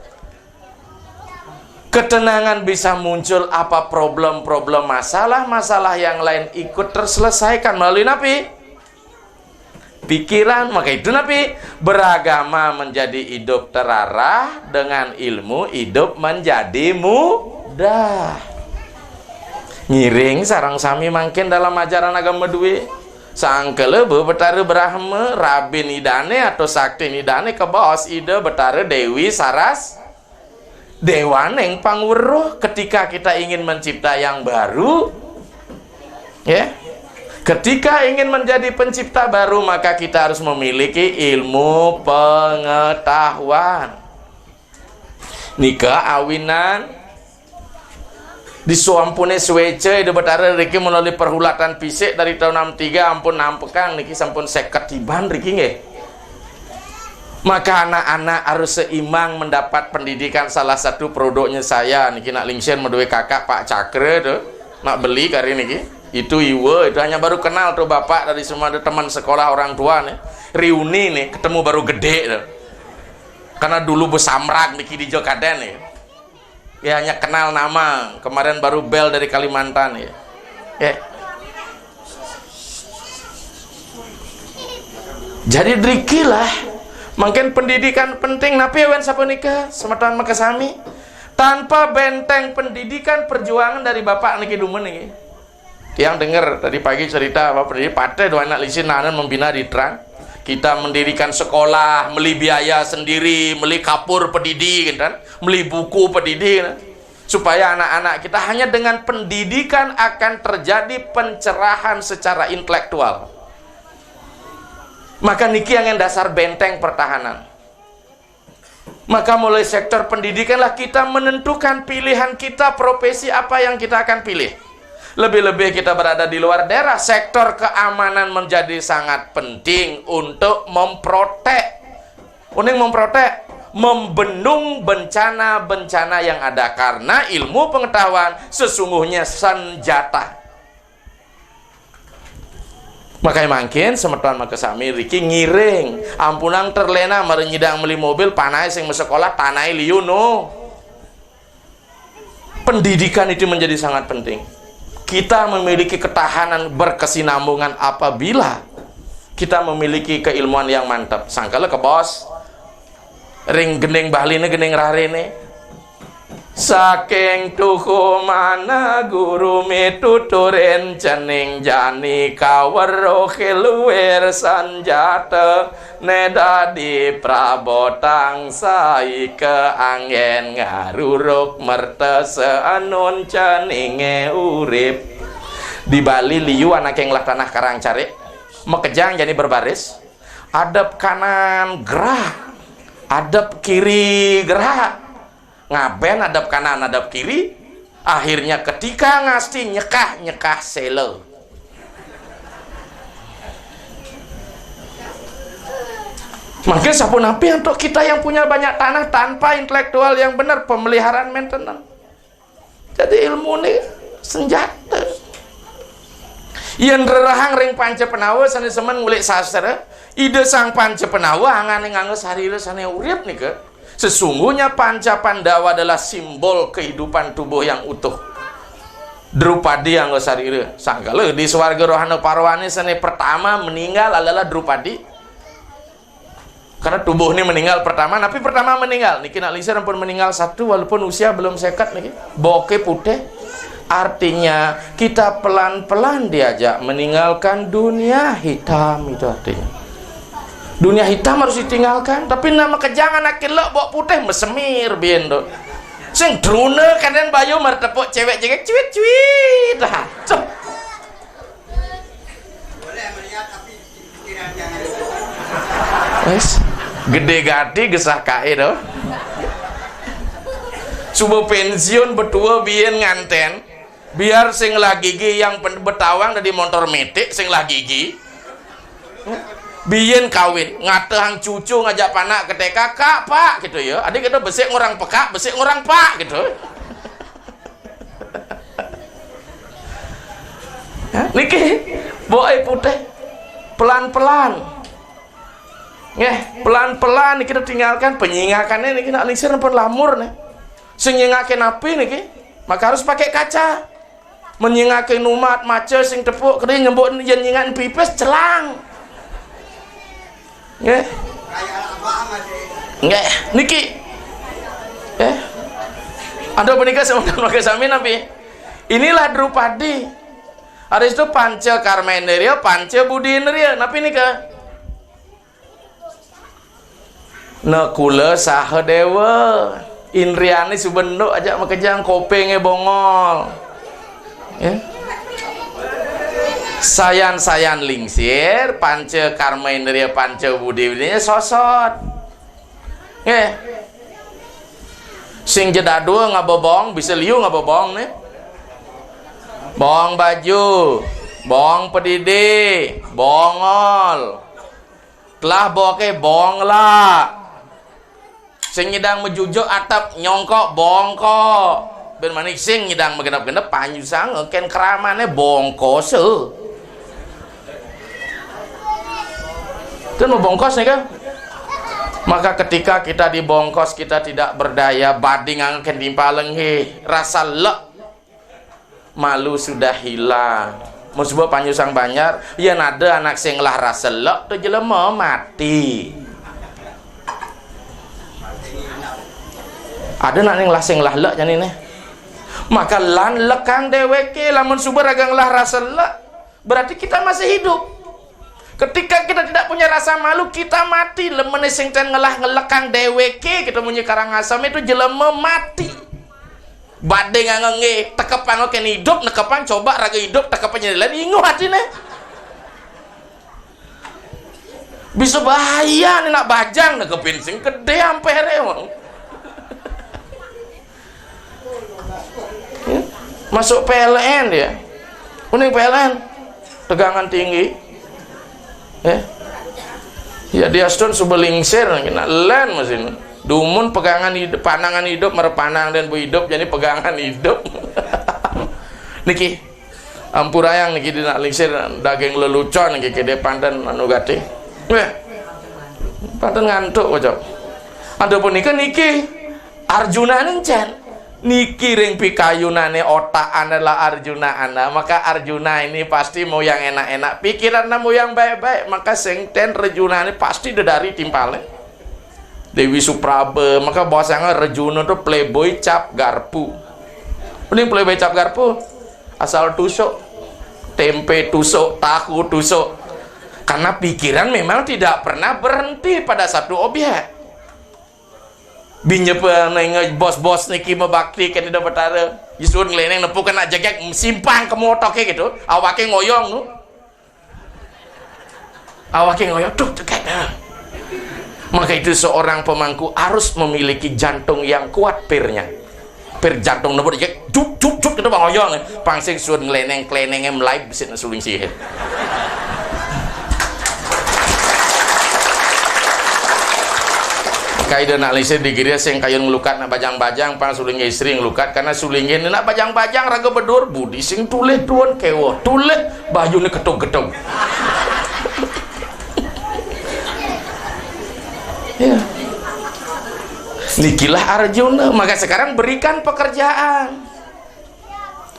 Ketenangan bisa muncul apa problem-problem, masalah-masalah yang lain ikut terselesaikan melalui napi pikiran. Maka itu napi beragama menjadi hidup terarah, dengan ilmu hidup menjadi mudah. Ngiring sarang sami mangkin dalam ajaran agama duwe sangkele betara Brahma Rabin idane atau sakti idane ke bos ide betara Dewi Saras Dewaneng pangweruh. Ketika kita ingin mencipta yang baru, ya, ketika ingin menjadi pencipta baru, maka kita harus memiliki ilmu pengetahuan. Nikah awinan disuampune swece ide betara riki melalui perhulatan fisik dari tahun 63 ampun nampekang niki sampun 50 tiban riki nggih. Maka anak-anak harus seimbang mendapat pendidikan. Salah satu produknya saya niki nak lingsen medue kakak Pak Cakre tuh nak beli kali niki. Itu iwe itu hanya baru kenal tuh bapak dari semua teman sekolah orang tua nih. Reuni nih ketemu baru gede tuh. Karena dulu besamrak niki di Jokaden nih. Ya hanya kenal nama. Kemarin baru bel dari Kalimantan ya. Ya. Jadi drikilah. Makin pendidikan penting napi wen sapa nikah semetan makasami. Tanpa benteng pendidikan perjuangan dari bapak niki dumen niki. Yang dengar tadi pagi cerita bapak pendidik pate dua anak lisin nanan membina di Trans. Kita mendirikan sekolah, beli biaya sendiri, beli kapur pendidik kan, beli buku pendidik kan? Supaya anak-anak kita hanya dengan pendidikan akan terjadi pencerahan secara intelektual. Maka niki yang dasar benteng pertahanan. Maka mulai sektor pendidikanlah kita menentukan pilihan kita, profesi apa yang kita akan pilih. Lebih-lebih kita berada di luar daerah, sektor keamanan menjadi sangat penting untuk membendung bencana-bencana yang ada, karena ilmu pengetahuan sesungguhnya senjata. Makanya makin semeton maka sami Riki ngiring ampunang terlena merenyidang beli mobil panai sing sekolah tanai liuno. Pendidikan itu menjadi sangat penting. Kita memiliki ketahanan berkesinambungan apabila kita memiliki keilmuan yang mantap. Sangkala ke bos ring gening bahline gening rarene saking tuku mana guru mituturen cening jani kawero keluwer sanjata neda di prabotang sai ke angin ngaruruk mertese anon ceninge urip. Di Bali liu anak yang lah tanah karang cari mekejang jadi berbaris, adep kanan gerak, adep kiri gerak, ngaben adep kanan adep kiri, akhirnya ketika ngasti nyekah selo. Mungkin sapun api untuk kita yang punya banyak tanah tanpa intelektual yang benar, pemeliharaan maintenance. Jadi ilmu ini senjata. Yang rerahang ring panca penawa sani semen ngulik sastra ide sang panca penawa angane ngangge sarire sane urip nih ke. Sesungguhnya panca Pandawa adalah simbol kehidupan tubuh yang utuh. Drupadi yang sarire sangkala di swarga rohana parwane sane pertama meninggal adalah Drupadi. Karena tubuh ini meninggal pertama, tapi pertama meninggal niki nak liser pun meninggal satu walaupun usia belum sekat niki. Boke putih. Artinya kita pelan-pelan diajak meninggalkan dunia hitam, itu artinya. Dunia hitam harus ditinggalkan, tapi nama kejangan akin lo bawa putih mesemir bien do. Sing drone kadang bayu mertepuk cewek jengek cuit dah. Boleh melihat tapi pikiran jangan. Wes, gede gati gesah kae do. Coba pensiun betua bien nganten. Biar sing lah gigi yang betawang dari motor metik sing lah gigi biyen kawin ngatehang cucu ngajak panak ke TK kak pak gitu ya adik kita besik orang pekak besik orang pak gitu. Niki boy putih pelan-pelan pelan-pelan kita tinggalkan penyingakannya niki nak lisir pun lamur nih sing nyingakin api niki maka harus pakai kaca. Menyingakin umat maca sing tepuk kene nyembuk yen nyingan pipis celang. Nggih. Nggih, niki. Anda menikah sama keluarga sami nabi. Inilah Drupadi. Ada itu panca karmenderia, panca budineria, napi nikah. Nakula saha dewa. Indriani subendo ajak makejang kopenge bongol. Ya. Sayan lingsir panca karmenderia panca budi ini sosot ya. Sing jeda dua ngabobong bisa liu ngabobong nih bong baju bong pedide bongol telah boke bong lah sing nyedang mejujuk atap nyongkok bongkok ben manik sing nyedang megenap-genap panjusang ken keramane bongkos kan mau bongkos nih kan. Maka ketika kita dibongkos kita tidak berdaya bading angken timpaleng rasa lek malu sudah hilang. Musibah panjusang banyar yen ada anak sing lah rasa lek tu jelema mati. Ada nak ning lah sing lah lek jane nih. Maka lan lekang deweke lamun suber agang lah rasa lek berarti kita masih hidup. Ketika kita tidak punya rasa malu kita mati. Lemene sing ten ngelah ngelekang deweke kita punya karangasam itu jelema mati. Bade ngangenge tekepang oke hidup nekepang coba raga hidup tekepang nyelain ingu hatine. Bisa bahaya nih nak bajang nekepin sing gede ampere emang. Masuk PLN dia Kuning PLN tegangan tinggi. Ya dia stun subelingsir kena len mesin. Dumun pegangan hidup, panangan hidup merepanang dan bu hidup jadi pegangan hidup. Niki ampurayang niki dina lingsir daging lelucon niki kede panten anu gati. Panten ngantuk kocok. Adapun niki Arjuna nencen. Niki ring pikayunane otak adalah Arjuna anda, maka Arjuna ini pasti mau yang enak-enak, pikiran mau yang baik-baik, maka sengten Arjuna ini pasti dari timpalnya. Dewi Supraba, maka bahasanya Arjuna itu playboy cap garpu. Ini playboy cap garpu asal tusuk, tempe tusuk, tahu tusuk, karena pikiran memang tidak pernah berhenti pada satu objek. Binya bos-bos niki membakti kan tidak betara Yesus ngeleneng nepu kena jagek simpang ke motoke gitu awake ngoyong tu awake ngoyong tuh jagek maka itu seorang pemangku harus memiliki jantung yang kuat pirnya pir jantung nepu jagek cuk gitu bang ngoyong pangsing suun ngeleneng kelenengnya melai besit suling sihir kaidah nak lisir digiria sing kayun ngelukat nak bajang-bajang pang sulingnya istri ngelukat karena sulingnya nak bajang-bajang raga bedur budi sing tuleh tuan kewo tuleh bayunya ketog-ketog. Ya. Nikilah Arjuna, maka sekarang berikan pekerjaan.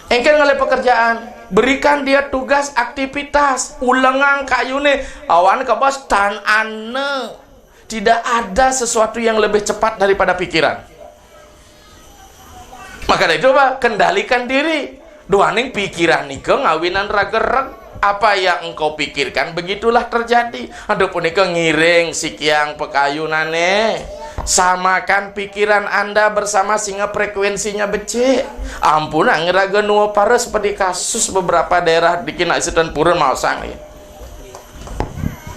Engkel ngale pekerjaan, berikan dia tugas aktivitas, ulengang kayune awan ke bos tan ane. Tidak ada sesuatu yang lebih cepat daripada pikiran. Maka dari itu Pak, kendalikan diri. Duaning pikiran nika ngawinan ragerek. Apa yang engkau pikirkan begitulah terjadi. Adapun nika ngiring sikiang pekayunane. Samakan pikiran anda bersama sehingga frekuensinya becek. Ampun ngeraga nuwa para seperti kasus beberapa daerah di Kinasitan Purun Mausang ya.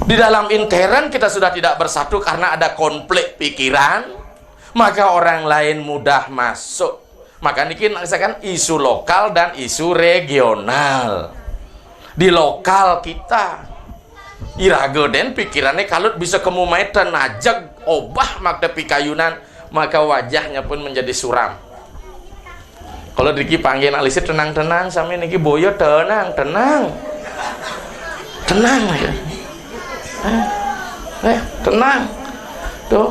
Di dalam intern kita sudah tidak bersatu karena ada konflik pikiran, maka orang lain mudah masuk. Maka niki misalkan isu lokal dan isu regional. Di lokal kita iragoden pikirannya kalau bisa kemumetan najak obah makna pikayunan, maka wajahnya pun menjadi suram. Kalau niki panggil alisir tenang-tenang sampai niki boyo tenang aja. Tenang tuh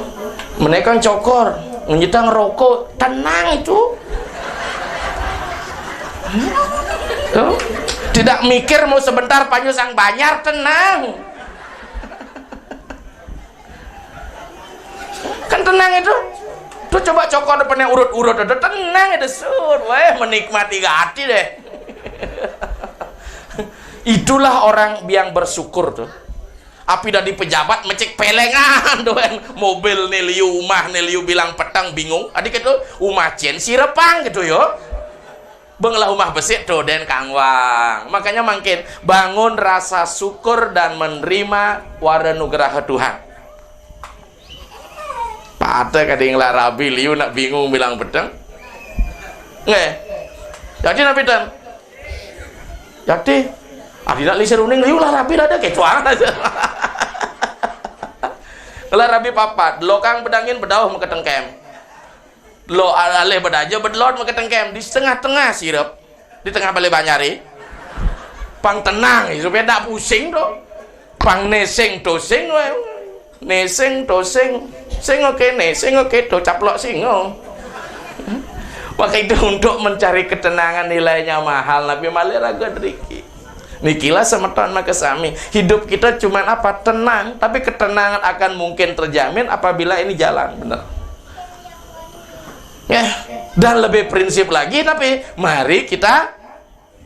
mereka cokor menyita ngerokok tenang itu tuh tidak mikir mau sebentar panyusang banyar tenang kan tenang itu tuh coba cokor depannya urut-urut tenang itu sur menikmati hati deh. Itulah orang yang bersyukur tuh. Api dari pejabat mecek pelengan doen mobil niliu umah niliu bilang petang bingung adik itu umah cien sirepang gitu yo benglah umah besik tuh den kangwang makanya makin bangun rasa syukur dan menerima wara nugraha Tuhan. Pada kadang lah rabi liu nak bingung bilang petang jadi nabi dan jadi Adina lisir uning liu lah rabi ada kecuali aja. Kalau rabi papat, lo kang bedangin bedauh maketengkem. Lo aleh bedaja bedlot maketengkem di tengah-tengah sirup, di tengah balik banyari. Pang tenang, supaya tak pusing do. Pang neseng toseng, neseng toseng, sing oke neseng oke do caplok singo. Maka itu untuk mencari ketenangan nilainya mahal, Nabi malah raga driki. Nikilah semeton maka sami hidup kita cuman apa tenang, tapi ketenangan akan mungkin terjamin apabila ini jalan benar ya. Dan lebih prinsip lagi, tapi mari kita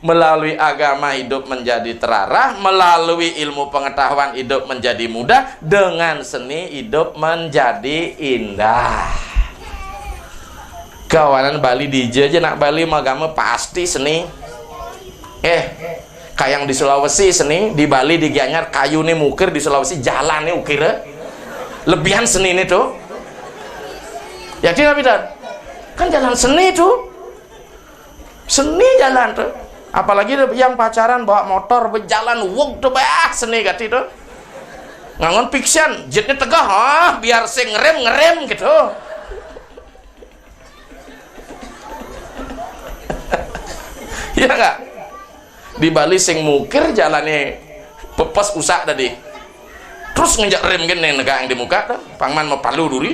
melalui agama hidup menjadi terarah, melalui ilmu pengetahuan hidup menjadi mudah, dengan seni hidup menjadi indah. Kawanan Bali DJ aja nak Bali magama pasti seni kayak di Sulawesi seni, di Bali di Gianyar kayu nih mukir, di Sulawesi jalan nih ukir lebihan seni ini tuh yakin apa tidak kan jalan seni tuh seni jalan tuh Apalagi yang pacaran bawa motor berjalan wong tuh bah seni gati tuh. Ngangon fiction, jetnya tegah, biar sing ngerem gitu. Iya nggak? Di Bali sing mukir jalannya pepes usak tadi. Terus ngejak rem gini negang di muka tuh, pangman mau palu duri.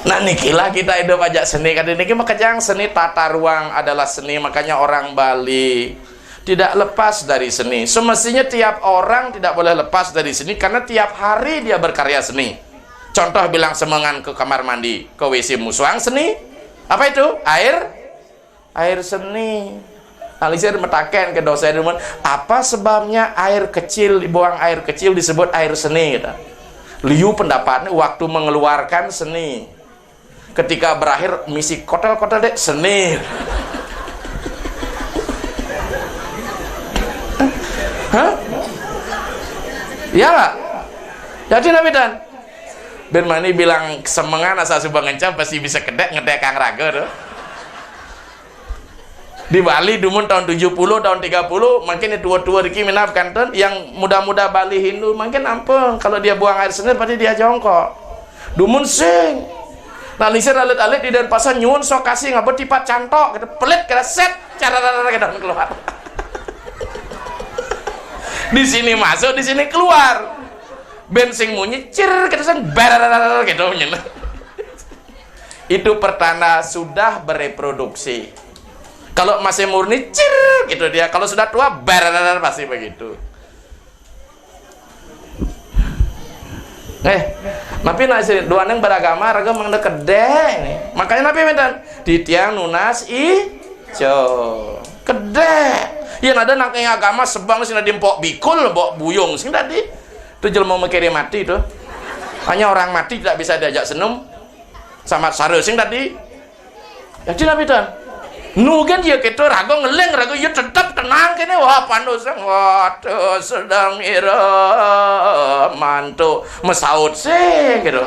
Nah nikilah kita hidup ajak seni kan niki makanya seni tata ruang adalah seni, makanya orang Bali tidak lepas dari seni. Semestinya tiap orang tidak boleh lepas dari seni karena tiap hari dia berkarya seni. Contoh bilang semengan ke kamar mandi, ke WC musuang seni. Apa itu? Air seni. Alisir metaken ke dosen apa sebabnya air kecil, dibuang air kecil disebut air seni gitu. Liu pendapatnya waktu mengeluarkan seni, ketika berakhir misi kotel-kotel dek seni. Hah? Ya nggak? Jadi Nabi Dan Ben Mani bilang semengan asal subang ngencam pasti bisa kedek ngedek Kang Raga tuh. Di Bali dumun tahun 70 tahun 30 makin tua-tua Riki minap kanton yang muda-muda Bali Hindu makin ampun kalau dia buang air seni pasti dia jongkok dumun sing nah lisir alit-alit di Denpasar nyuwun sok kasih ngabut tipat cantok gitu pelit kira set cara kita keluar di sini masuk di sini keluar bensing munyi cir kita sang barar gitu itu pertanda sudah bereproduksi. Kalau masih murni cir gitu dia, kalau sudah tua barar pasti begitu. Nabi nasi dua neng beragama raga mang kedek. Makanya Nabi minta di tiang nunas ijo kedek. Yang ada nangking agama sebang sing dimpok bikul, mbok buyung sing tadi. Itu jelema mikire mati itu. Hanya orang mati tidak bisa diajak senum sama sare sing tadi. Jadi Nabi dan nugen dia gitu rago ngeleng rago ya tetap tenang kene wah pandu sang waduh sedang ira mantu mesaut sih gitu.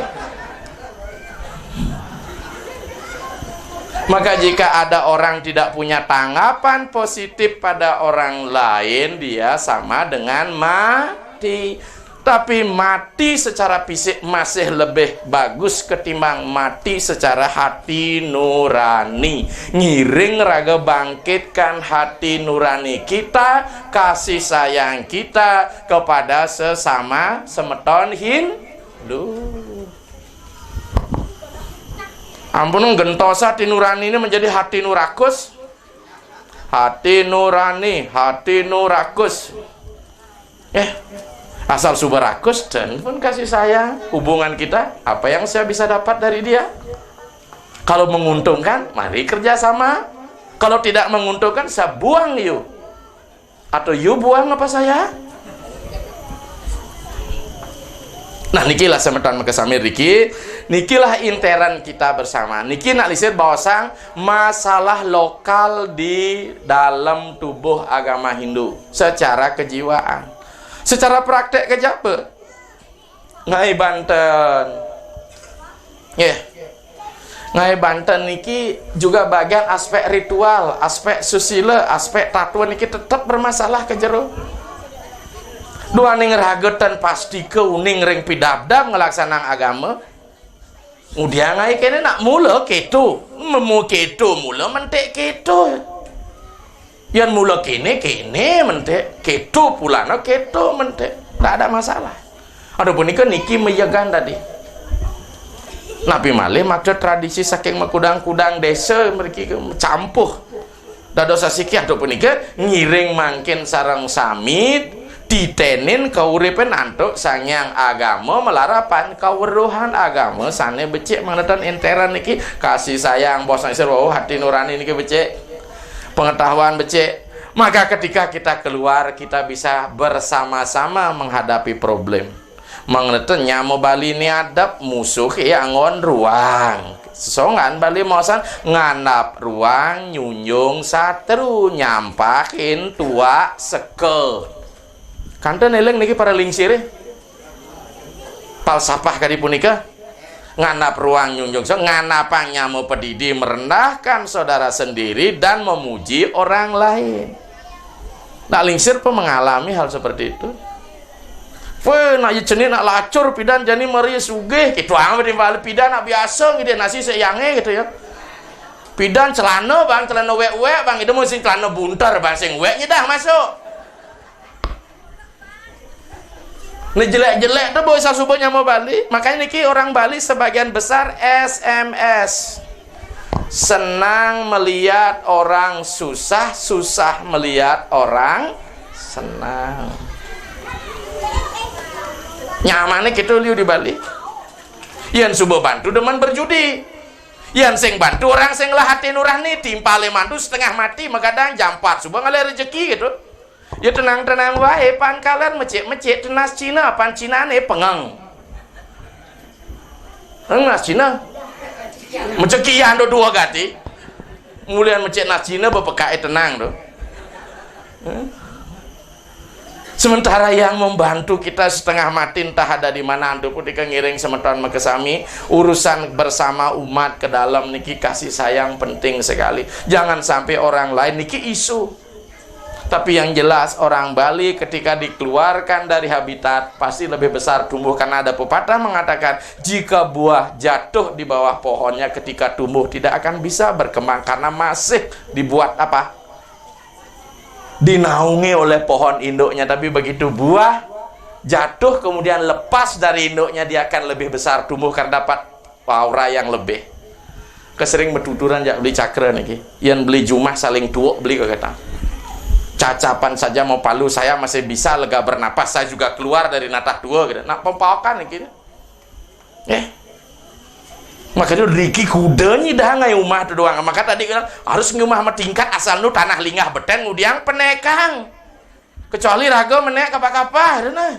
Maka jika ada orang tidak punya tanggapan positif pada orang lain dia sama dengan mati. Tapi mati secara fisik masih lebih bagus ketimbang mati secara hati nurani. Ngiring raga bangkitkan hati nurani kita, kasih sayang kita kepada sesama semeton Hindu. Ampun gentos hati nurani ini menjadi hati nurakus. Hati nurani, hati nurakus. Asal subarakus dan pun kasih sayang hubungan kita apa yang saya bisa dapat dari dia. Kalau menguntungkan mari kerjasama, kalau tidak menguntungkan saya buang you atau you buang apa saya. Nah nikilah semeton mekesamir Riki, nikilah interan kita bersama. Niki nak lisir bahwasang masalah lokal di dalam tubuh agama Hindu secara kejiwaan. Secara praktek kerja apa? Ngai Banten. Ngai Banten niki juga bagian aspek ritual, aspek susila, aspek tatua niki tetap bermasalah ke jero. Dua ning ragetan pasti ke uning ring pidabdab ngelaksanang agama. Udia ngai kene nak mula ketu, memu ketu mula mentek ketu. Yang mula kene mentek ketu pulana ketu mentek tak ada masalah. Adapun niki meyegan tadi Nabi malih maksud tradisi saking mekudang-kudang desa mereka campuh dadosa sikih. Adapun ngiring mangkin sarang samit ditenin kauripen antuk sangyang agama melarapan kaweruhan agama sane becik mangetan enteran niki kasih sayang bos isir wow hati nurani niki becik pengetahuan becik. Maka ketika kita keluar kita bisa bersama-sama menghadapi problem. Mengerti nyamo Bali ni adab musuh ya angon ruang. Sesongan Bali mosan nganap ruang nyunjung satru nyampakin tua sekel. Kanten eleng niki para lingsir. Falsafah kadi punika nganap ruang nyunjung so nganapangnya mau pedidi merendahkan saudara sendiri dan memuji orang lain. Nak lingsir pun mengalami hal seperti itu. Nak jenis nak lacur pidan jani meri sugih gitu amat timbal pidan nak biasa gitu nasi seyange gitu ya. Pidan celana bang, celana wek-wek bang, itu mesti celana buntar bang, sing weknya dah masuk. Ini jelek-jelek tuh boy sasubanya mau Bali. Makanya niki orang Bali sebagian besar SMS. Senang melihat orang susah, susah melihat orang senang. Nyamannya gitu liu di Bali. Yang subuh bantu demen berjudi. Yang sing bantu orang sing lah hati nurani timpale mantu setengah mati magadang jam 4 subuh ngalir rezeki gitu. Ya tenang-tenang wae pan kalian mecik-mecik tenas Cina pan Cinane pengang. Nas Cina. Mecekian do dua gati. Mulian mecik nas Cina bepekai tenang do. Sementara yang membantu kita setengah mati entah ada di mana antu pun ngiring semeton makesami urusan bersama umat ke dalam niki kasih sayang penting sekali. Jangan sampai orang lain niki isu. Tapi yang jelas orang Bali ketika dikeluarkan dari habitat pasti lebih besar tumbuh, karena ada pepatah mengatakan jika buah jatuh di bawah pohonnya ketika tumbuh tidak akan bisa berkembang karena masih dibuat apa? Dinaungi oleh pohon induknya. Tapi begitu buah jatuh kemudian lepas dari induknya dia akan lebih besar tumbuh karena dapat aura yang lebih. Kesering betuturan jak beli cakra niki. Yang beli jumah saling tuuk beli kata. Cacapan saja mau palu saya masih bisa lega bernapas, saya juga keluar dari natah dua gitu. Nak pempawakan gitu. Makanya Riki kudanya dah ngai umah tu doang. Maka tadi kan harus ngumah tingkat asal nu tanah lingah beten udiang penekang. Kecuali raga menek kapah-kapah nah.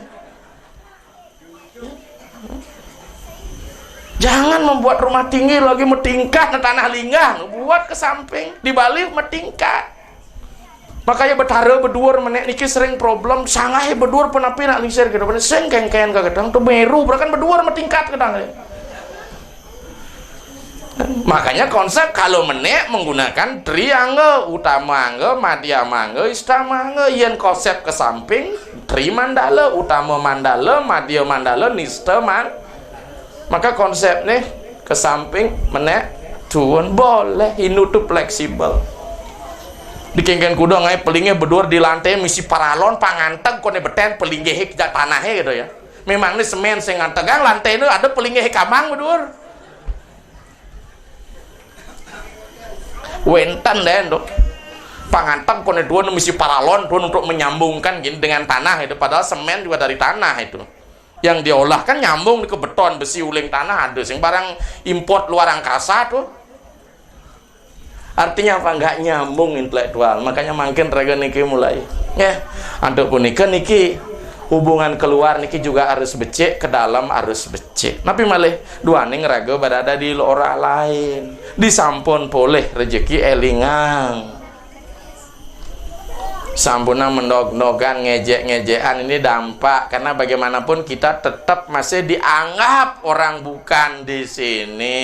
Jangan membuat rumah tinggi lagi metingkat na tanah lingah, buat ke samping di Bali metingkat. Makanya betara berdua menek niki sering problem sangai berdua penapi nak lingsir gitu. Pada seng kengken ke gedang tu meru bahkan berdua metingkat gedang. Makanya konsep kalau menek menggunakan triangle utama angge, madya mangge, ista mangge. Yen konsep ke samping tri mandala, utama mandala, madya mandala, nista man. Maka konsep nih ke samping menek tuan boleh inu tu fleksibel. Dikengken kuda ngai pelingnya berdua di lantai misi paralon panganteng kone beten pelingnya hek tanahnya gitu ya. Memang ini semen sing ngantegang lantai itu ada pelingnya hek kamang berdua. Wentan deh dok. Panganteng kone dua misi paralon tuh untuk menyambungkan gini dengan tanah itu, padahal semen juga dari tanah itu. Yang diolah kan nyambung ke beton besi uling tanah ada sing barang import luar angkasa tuh. Artinya apa? Enggak nyambung intelektual. Makanya makin rega niki mulai ya antuk punika niki hubungan keluar niki juga harus becek, ke dalam harus becek. Tapi malih duaning rega berada di orang lain disampun boleh rezeki elingang sampuna mendog-dogan ngejek-ngejekan ini dampak, karena bagaimanapun kita tetap masih dianggap orang bukan di sini.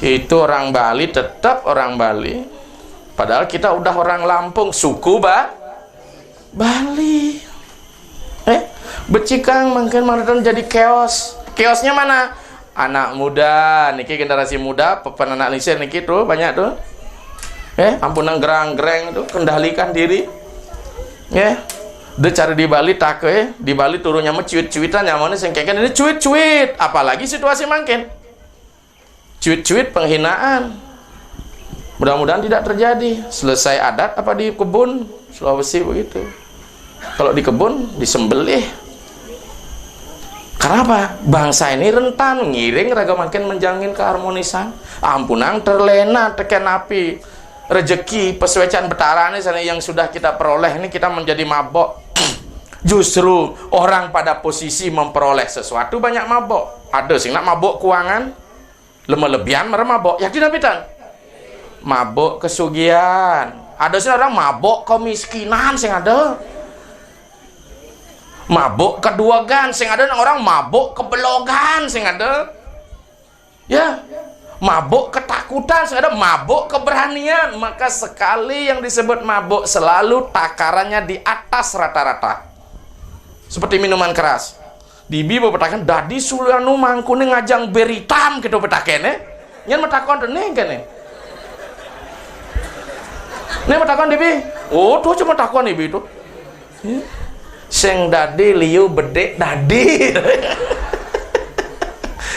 Itu orang Bali tetap orang Bali, padahal kita udah orang Lampung suku Bali. Becikang mungkin maraton jadi chaos. Chaosnya mana? Anak muda niki, generasi muda pepen anak lisir niki tuh banyak tuh. Ampunan gerang-gereng tuh, kendalikan diri. Dia cari di Bali tak di Bali turunnya mah cuit-cuitan nyamannya sengkengkan ini cuit-cuit, apalagi situasi makin cuit-cuit penghinaan. Mudah-mudahan tidak terjadi. Selesai adat apa di kebun Sulawesi begitu. Kalau di kebun disembelih. Karena apa? Bangsa ini rentan ngiring raga makin menjangin keharmonisan. Ampunang terlena teken api rezeki pesuecan betaran yang sudah kita peroleh ini kita menjadi mabok. Justru orang pada posisi memperoleh sesuatu banyak mabok. Ada sing nak mabok keuangan lemah lebihan mereka mabok, yakin apa tan? Mabok kesugihan. Ada sih orang mabok kemiskinan sing ada. Mabuk keduagan, sing ada orang mabuk kebelogan, sing ada. Ya. Mabuk ketakutan, sing ada mabuk keberanian. Maka sekali yang disebut mabuk selalu takarannya di atas rata-rata. Seperti minuman keras. Dibi bepetakan dadi sulanu mangkune ngajang beritam gitu petakene. Nyen metakon dene kene. Ne metakon dibi. Oh, tuh cuma takon dibi itu. Sing dadi liu bedek dadi.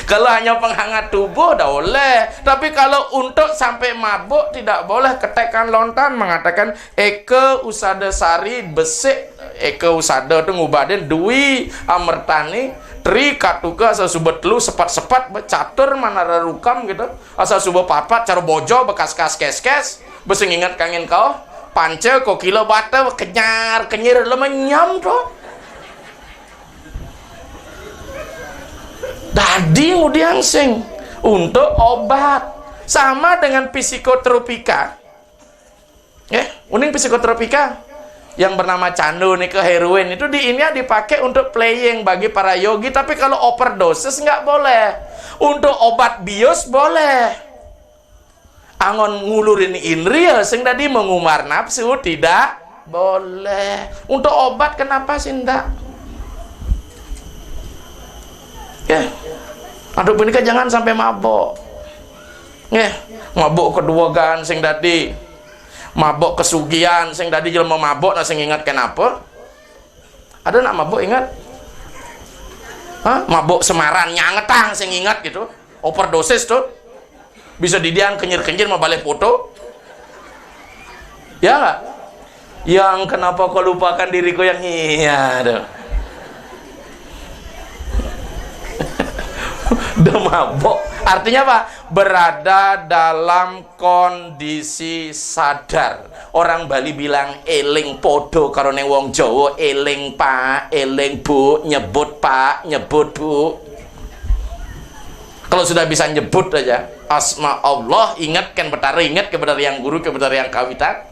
Kalau hanya penghangat tubuh dah boleh, tapi kalau untuk sampai mabuk tidak boleh. Ketekan lontan mengatakan eke usada sari besik, eke usada tu ngubaden dui amertani tri katuka asa subet lu sepat-sepat catur manara rukam gitu, asa subet papat cara bojo bekas kes besing ingat kangen kau pance ko kilo bata kenyar kenyir lemenyam tuh. Dadi udiang sing untuk obat sama dengan psikotropika. Uning psikotropika yang bernama candu nih ke heroin itu di ini dipakai untuk playing bagi para yogi, tapi kalau overdosis nggak boleh. Untuk obat bios boleh. Angon ngulurin indria sing tadi mengumar nafsu tidak boleh. Untuk obat kenapa sih ndak? Aduh punika jangan sampai mabok. Mabok keduagan sing dadi. Mabok kesugihan sing dadi jelema mabok nah sing ingat kenapa? Ada nak mabok ingat? Mabok semaran nyangetang sing ingat gitu. Overdosis tuh. Bisa didian kenyir-kenyir mau balik foto. Ya enggak? Yang kenapa kau lupakan diriku yang iya tuh. Udah mabok artinya apa? Berada dalam kondisi sadar. Orang Bali bilang eling podo karo neng wong Jawa eling pak eling bu, nyebut pak nyebut bu. Kalau sudah bisa nyebut aja asma Allah, ingatkan betara, ingat kepada yang guru, kepada yang kawitan,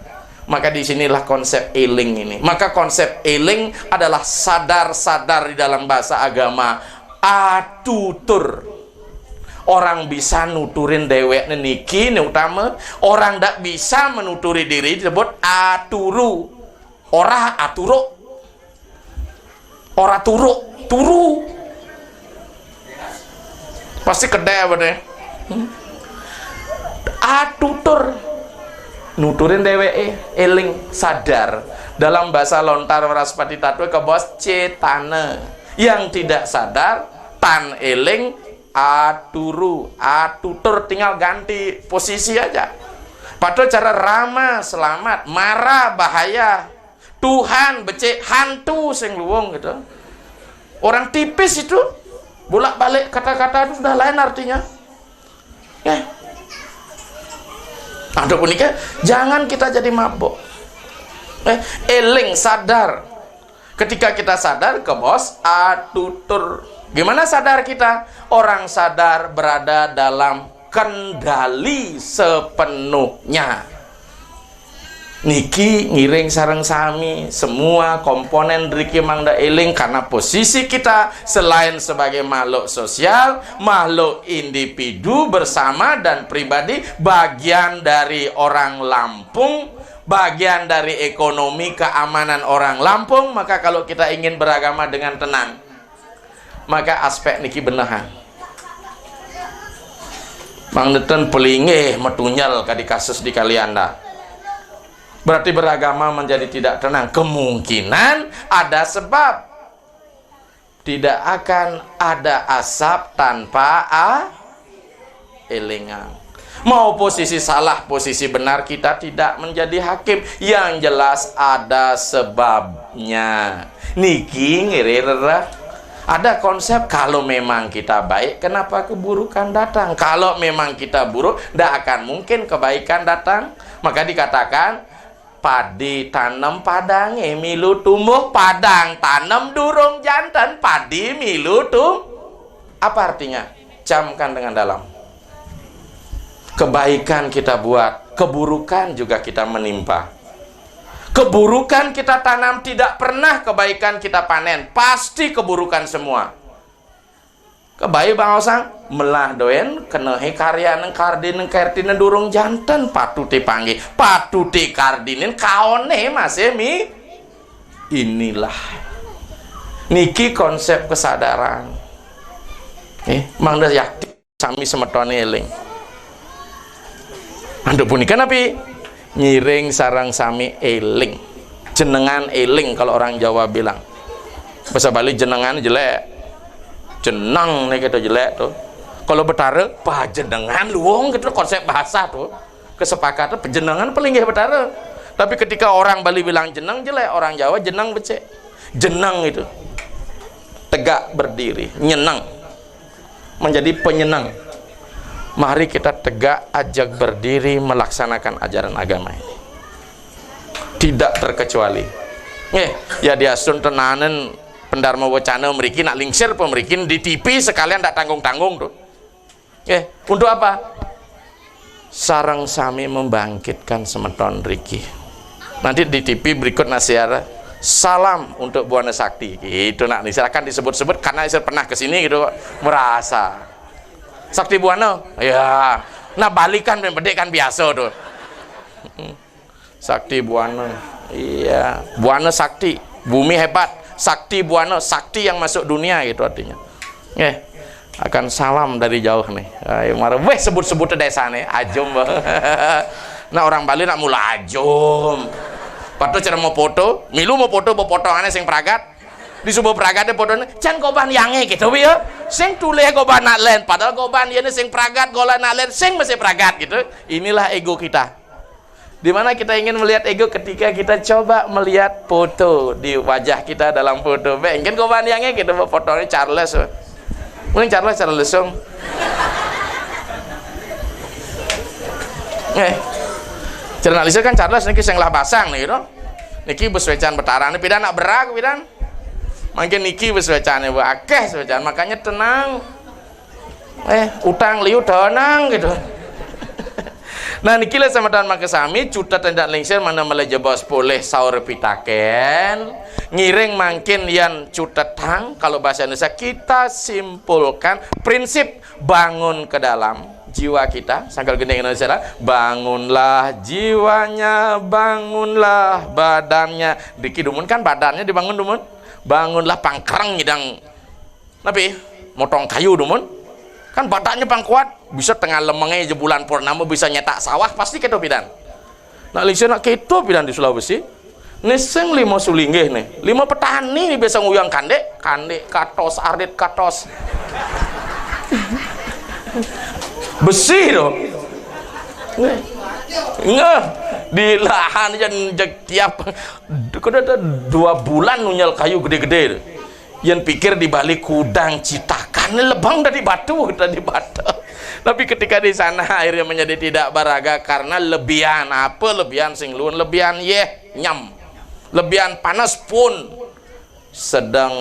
maka disinilah konsep eling ini. Maka konsep eling adalah sadar-sadar di dalam bahasa agama atutur. Orang bisa nuturin dewek niki ini utama. Orang tak bisa menuturi diri disebut aturu. Ora aturu. Ora turu. Turu. Pasti kedai apa deh? Atutur. Nuturin dewek eling sadar. Dalam bahasa lontar waraspati tatwe ke bos cetana. Yang tidak sadar tan eling aturu, atutur, tinggal ganti posisi aja. Padahal cara ramah selamat, marah bahaya, Tuhan becek hantu sing luwung gitu. Orang tipis itu bolak-balik kata-kata itu sudah lain artinya. Ada punika jangan kita jadi mabuk. Eling sadar. Ketika kita sadar ke bos atutur. Gimana sadar kita? Orang sadar berada dalam kendali sepenuhnya. Niki ngiring sareng sami semua komponen riki mangda eling karena posisi kita selain sebagai makhluk sosial, makhluk individu bersama dan pribadi, bagian dari orang Lampung, bagian dari ekonomi keamanan orang Lampung. Maka kalau kita ingin beragama dengan tenang, maka aspek niki benahan. Mangdeten pelingeh metunyal kadi kasus di Kalianda. Berarti beragama menjadi tidak tenang. Kemungkinan ada sebab. Tidak akan ada asap tanpa elingan. Mau posisi salah, posisi benar, kita tidak menjadi hakim. Yang jelas ada sebabnya. Niki ngirirah. Ada konsep kalau memang kita baik, kenapa keburukan datang? Kalau memang kita buruk, tidak akan mungkin kebaikan datang. Maka dikatakan padi tanam padang, milu tumbuh padang, tanam durung jantan, padi milu Apa artinya? Camkan dengan dalam. Kebaikan kita buat, keburukan juga kita menimpa. Keburukan kita tanam, tidak pernah kebaikan kita panen. Pasti keburukan semua. Kebaik bang osang melah doen kenehi karya neng kardinen kertinen durung jantan patuti panggil patuti kardinen kaone masih mi. Inilah niki konsep kesadaran. Mangda yakti sami semetone eling. Anda punika napi nyiring sarang sami eling, jenengan eling kalau orang Jawa bilang. Bahasa Bali jenengan jelek, jenang nih kita jelek tuh. Kalau betara pajenengan luong gitu konsep bahasa tuh kesepakatan pejenengan paling nggih betara. Tapi ketika orang Bali bilang jenang jelek, orang Jawa jenang becek. Jenang itu tegak berdiri, nyenang, menjadi penyenang. Mari kita tegak ajak berdiri melaksanakan ajaran agama ini. Tidak terkecuali. Ya diasun tenanen pendarma wacana mriki nak lingsir pemerikin di TV sekalian tak tanggung-tanggung tuh. Untuk apa? Sarang sami membangkitkan semeton riki. Nanti di TV berikut nasihat salam untuk Buana Sakti. Itu nak silakan disebut-sebut karena saya pernah kesini gitu merasa. Sakti Buana, ya, nah balikan bedek kan biasa tuh. Sakti Buana, iya, Buana Sakti, bumi hebat, Sakti Buana, Sakti yang masuk dunia gitu artinya. Akan salam dari jauh nih. Marah, weh sebut-sebut desa nih, ajum. Nah orang Bali nak mula ajum. Patu cara mau foto, milu mau foto potongannya sing pragat. Di sebuah pragatnya fotonya can goban yange gitu ya sing tuleh goban nak len padahal goban ini sing pragat golan nak len sing masih pragat gitu. Inilah ego kita, dimana kita ingin melihat ego ketika kita coba melihat foto di wajah kita dalam foto mungkin goban yange gitu fotonya Charles mungkin Charles song jurnalisnya kan Charles niki sing lah pasang nih gitu niki beswecan betaran pidan nak berak pidan makin niki beswecane akeh sewecan makanya tenang utang liu tenang gitu. Nah niki lah sama dan maka sami cuta tendak lingsir mana meleja bos boleh saur pitaken ngiring makin yang cuta tang kalau bahasa Indonesia kita simpulkan prinsip bangun ke dalam jiwa kita sangkal gendeng Indonesia bangunlah jiwanya bangunlah badannya dikidumun kan badannya dibangun dumun bangunlah pangkerang ngidang tapi motong kayu dumun kan badannya pang kuat bisa tengah lemengnya jebulan purnama bisa nyetak sawah pasti keto pidan nak lisa nak keto pidan di Sulawesi neseng 5 sulinggih nih 5 petani nih biasa nguyang kandek katos ardit katos besi dong nggak di lahan tiap ada 2 bulan nunyal kayu gede-gede yang pikir di balik kudang citakan lebang dari batu tapi ketika di sana akhirnya menjadi tidak baraga karena lebihan apa lebihan singluan lebihan nyam lebihan panas pun sedang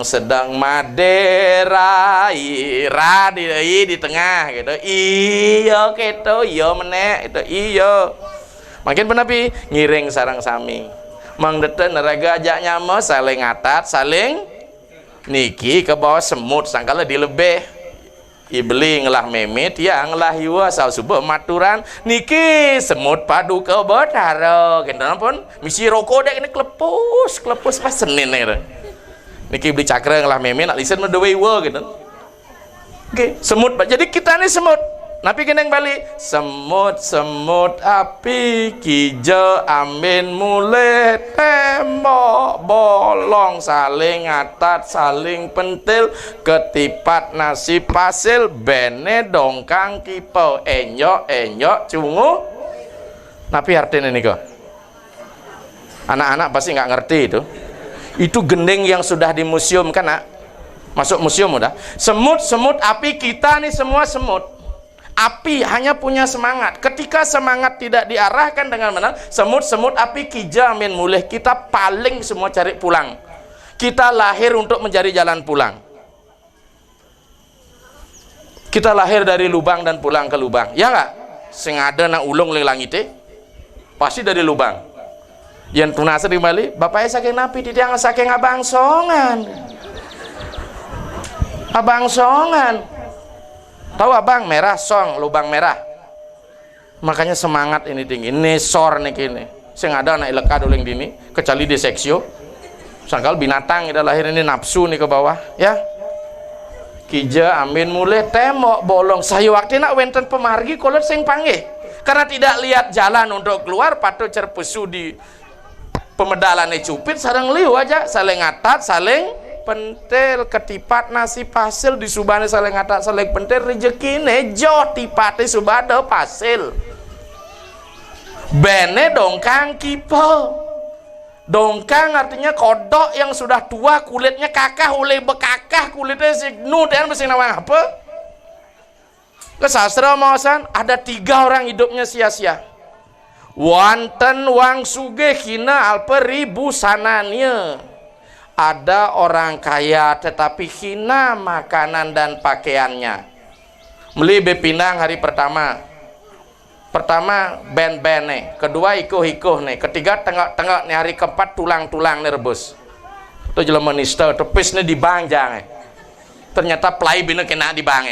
Madera ira di tengah gitu iya gitu iya menek itu iya makin penapi ngiring sarang sami mangdeten neraga ajak nyama saling atat saling niki ke bawah semut sangkala dilebeh ibeli ngelah memit ya ngelah hiwa sal subuh maturan niki semut padu ke botaro gitu pun misi rokok dek ini kelepus pas Senin nih niki beli cakra ngelah memit nak listen medewe gitu semut jadi kita nih semut napi keneng balik semut api kijo amin mulai tembok bolong saling atat saling pentil ketipat nasi pasil bene dongkang kipau enyok cungu napi artinya nih kok anak-anak pasti nggak ngerti itu gendeng yang sudah di museum kan nak masuk museum udah semut api kita nih semua semut. Api hanya punya semangat. Ketika semangat tidak diarahkan dengan benar, semut api kijamin mulih kita paling semua cari pulang. Kita lahir untuk mencari jalan pulang. Kita lahir dari lubang dan pulang ke lubang. Ya nggak? Sing ada nak ulung ling langite pasti dari lubang. Yang tunasa di Bali, bapaknya saking napi di tiang saking abangsongan. Abangsongan. Tahu abang merah song, lubang merah. Makanya semangat ini tinggi. Nesor nih kini. Sing ada anak ileka doling dini, kecuali di seksio. Sangkal binatang kita lahir ini nafsu nih ke bawah, ya. Kija amin mulai temok bolong. Saya waktu nak wenten pemargi kolot sing panggih. Karena tidak lihat jalan untuk keluar, patut cerpesu di pemedalannya cupit, sarang liu aja, saling ngatat, saling pentil, ketipat nasi pasil di subane saling ngatat, saling pentil rezekine jo tipate subade pasil. Bene dongkang kipo. Dongkang artinya kodok yang sudah tua, kulitnya kakah, oleh bekakah, kulitnya signu dan mesti nawang apa? Ke sastra mawasan ada 3 orang hidupnya sia-sia. Wanten wang suge hina alpe ribu sananya. Ada orang kaya tetapi hina makanan dan pakaiannya. Beli bepinang hari pertama ben-ben nih, kedua ikuh-ikuh nih, ketiga tengok-tengok nih, hari keempat tulang-tulang nih rebus. Itu jelema nista tepis nih di bangjang nih. Ternyata play bina kena di bang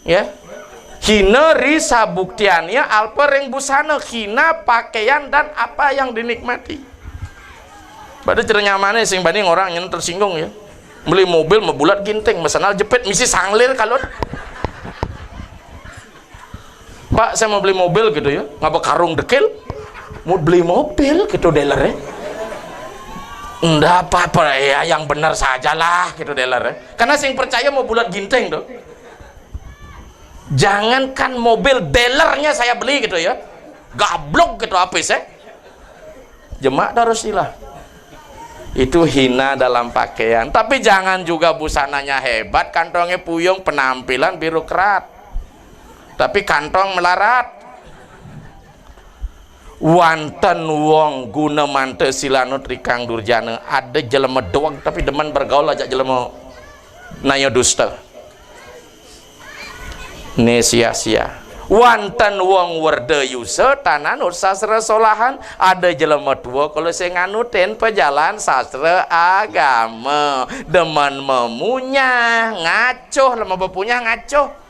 ya. Hina risa buktiannya alpereng busana, hina pakaian dan apa yang dinikmati. Pada cerita nyamannya sing banding orang yang tersinggung ya. Beli mobil mebulat ginting, mesenal jepit misi sanglir kalau Pak saya mau beli mobil gitu ya, ngapa karung dekil mau beli mobil gitu dealer ya. Enggak apa-apa ya, yang benar sajalah gitu dealer ya. Karena sing percaya mau bulat ginting tuh. Jangankan mobil dealernya saya beli gitu ya, gablok gitu apa sih? Jemaah darusilah. Itu hina dalam pakaian. Tapi jangan juga busananya hebat, kantongnya puyung, penampilan birokrat. Tapi kantong melarat. Wanten wong guna mante silano trikang durjana. Ada jelema doang tapi demen bergaul aja jelema naya dusta. Ne sia-sia. Wanten wong werde yusa tananut sastra solahan. Ada jelema tua kalau saya nganutin pejalan sastra agama, demen memunyah ngacoh, lemah bepunyah ngacoh.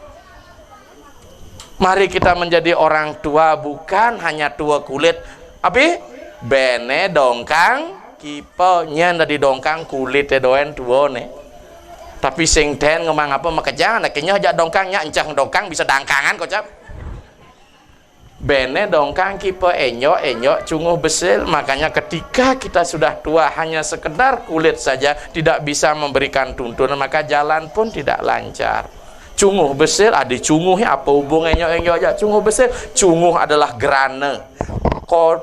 Mari kita menjadi orang tua, bukan hanya tua kulit. Tapi bene dongkang kipo nya di dongkang kulitnya doen tua nih. Tapi sing ten ngomong apa makanya naknya aja dongkangnya encang dongkang bisa dangkangan kocap. Bene dongkang kipo enyo cunguh besil. Makanya ketika kita sudah tua hanya sekedar kulit saja tidak bisa memberikan tuntunan, maka jalan pun tidak lancar. Cunguh besil adi cunguhnya apa hubungannya enyo aja cunguh besil. Cunguh adalah gerane,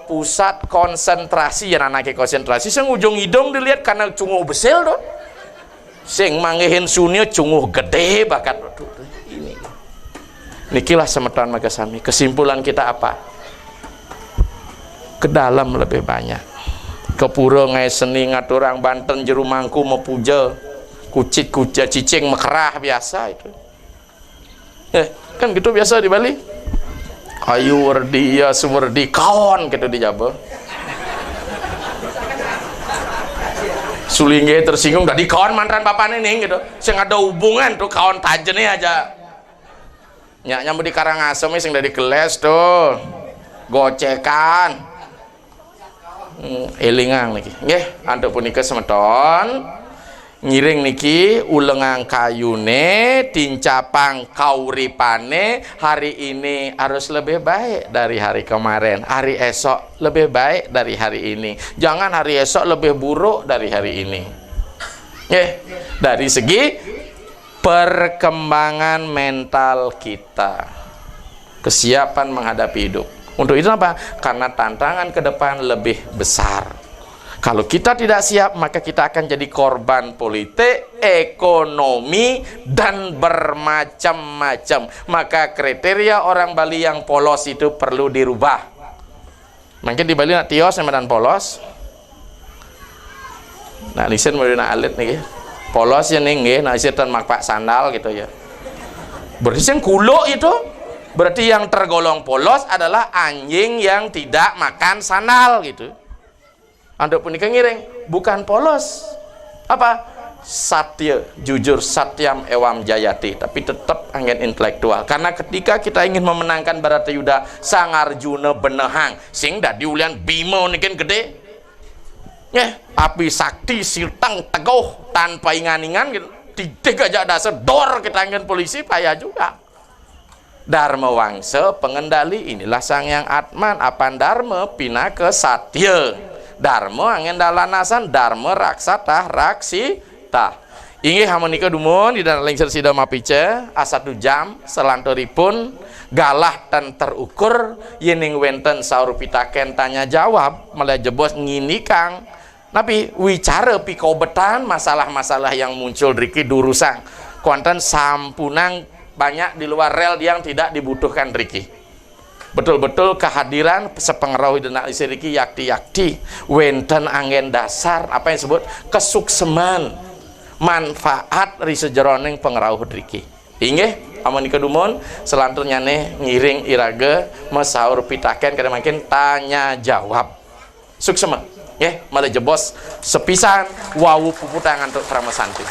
pusat konsentrasi yang anaknya konsentrasi. Sing ujung hidung dilihat karena cunguh besil tuh. Sing manggihin sunnya cunguh gede bakat ini. Nikilah semeton magasami. Kesimpulan kita apa? Ke dalam lebih banyak. Ke pura ngai seni ngaturang Banten jeru mangku mau puja kucit kuja cicing mekerah biasa itu. Kan gitu biasa di Bali. Ayu wardi ya suwardi kawan gitu di Jawa. Sulingge tersinggung tadi kawan mantan papan ini gitu. Sing ada hubungan tuh kawan tajene aja. Nyak nyambu di Karangasem sing dari keles tuh. Gocekan. Elingang niki. Nggih, antuk punika semeton. Ngiring niki ulengang kayune tincapang kauripane hari ini harus lebih baik dari hari kemarin, hari esok lebih baik dari hari ini, jangan hari esok lebih buruk dari hari ini. Dari segi perkembangan mental kita, kesiapan menghadapi hidup. Untuk itu apa? Karena tantangan ke depan lebih besar. Kalau kita tidak siap, maka kita akan jadi korban politik, ekonomi, dan bermacam-macam. Maka kriteria orang Bali yang polos itu perlu dirubah. Mungkin di Bali nak tios sama dan polos. Nah, lisen mau nak alit nih, polos ya nih, nah lisen tan makpak sandal gitu ya. Berarti yang kulo itu, Berarti yang tergolong polos adalah anjing yang tidak makan sandal gitu. Anda punika ngiring, bukan polos. Apa? Satya, jujur, satyam ewam jayati, tapi tetap angin intelektual. Karena ketika kita ingin memenangkan Baratayuda, Sang Arjuna benehang sing dadi ulian Bima niken gede. Api sakti siltang teguh tanpa ingan-ingan gitu. Tidak aja dasar dor kita angin polisi payah juga. Dharma wangsa pengendali, inilah Sang Yang Atman. Apan dharma pina ke satya. Dharma angin dalanasan, dharma raksatah raksita. Inggih harmonika dumun di dalam lingser sida mapice A1 jam selanturipun galah dan terukur yening wenten saur pitaken tanya jawab mulai jebos ngini Kang. Tapi wicara pikobetan masalah-masalah yang muncul riki durusang konten sampunang banyak di luar rel yang tidak dibutuhkan riki. Betul-betul kehadiran sepengaruh dana riki yakti-yakti wenten angin dasar apa yang disebut kesukseman manfaat risejeroning pengaruh riki. Inggih amonika dumon selanturnya nih ngiring irage mesaur pitaken kada makin tanya jawab suksema. Malah jebos sepisan wawu puputangan untuk krama santi.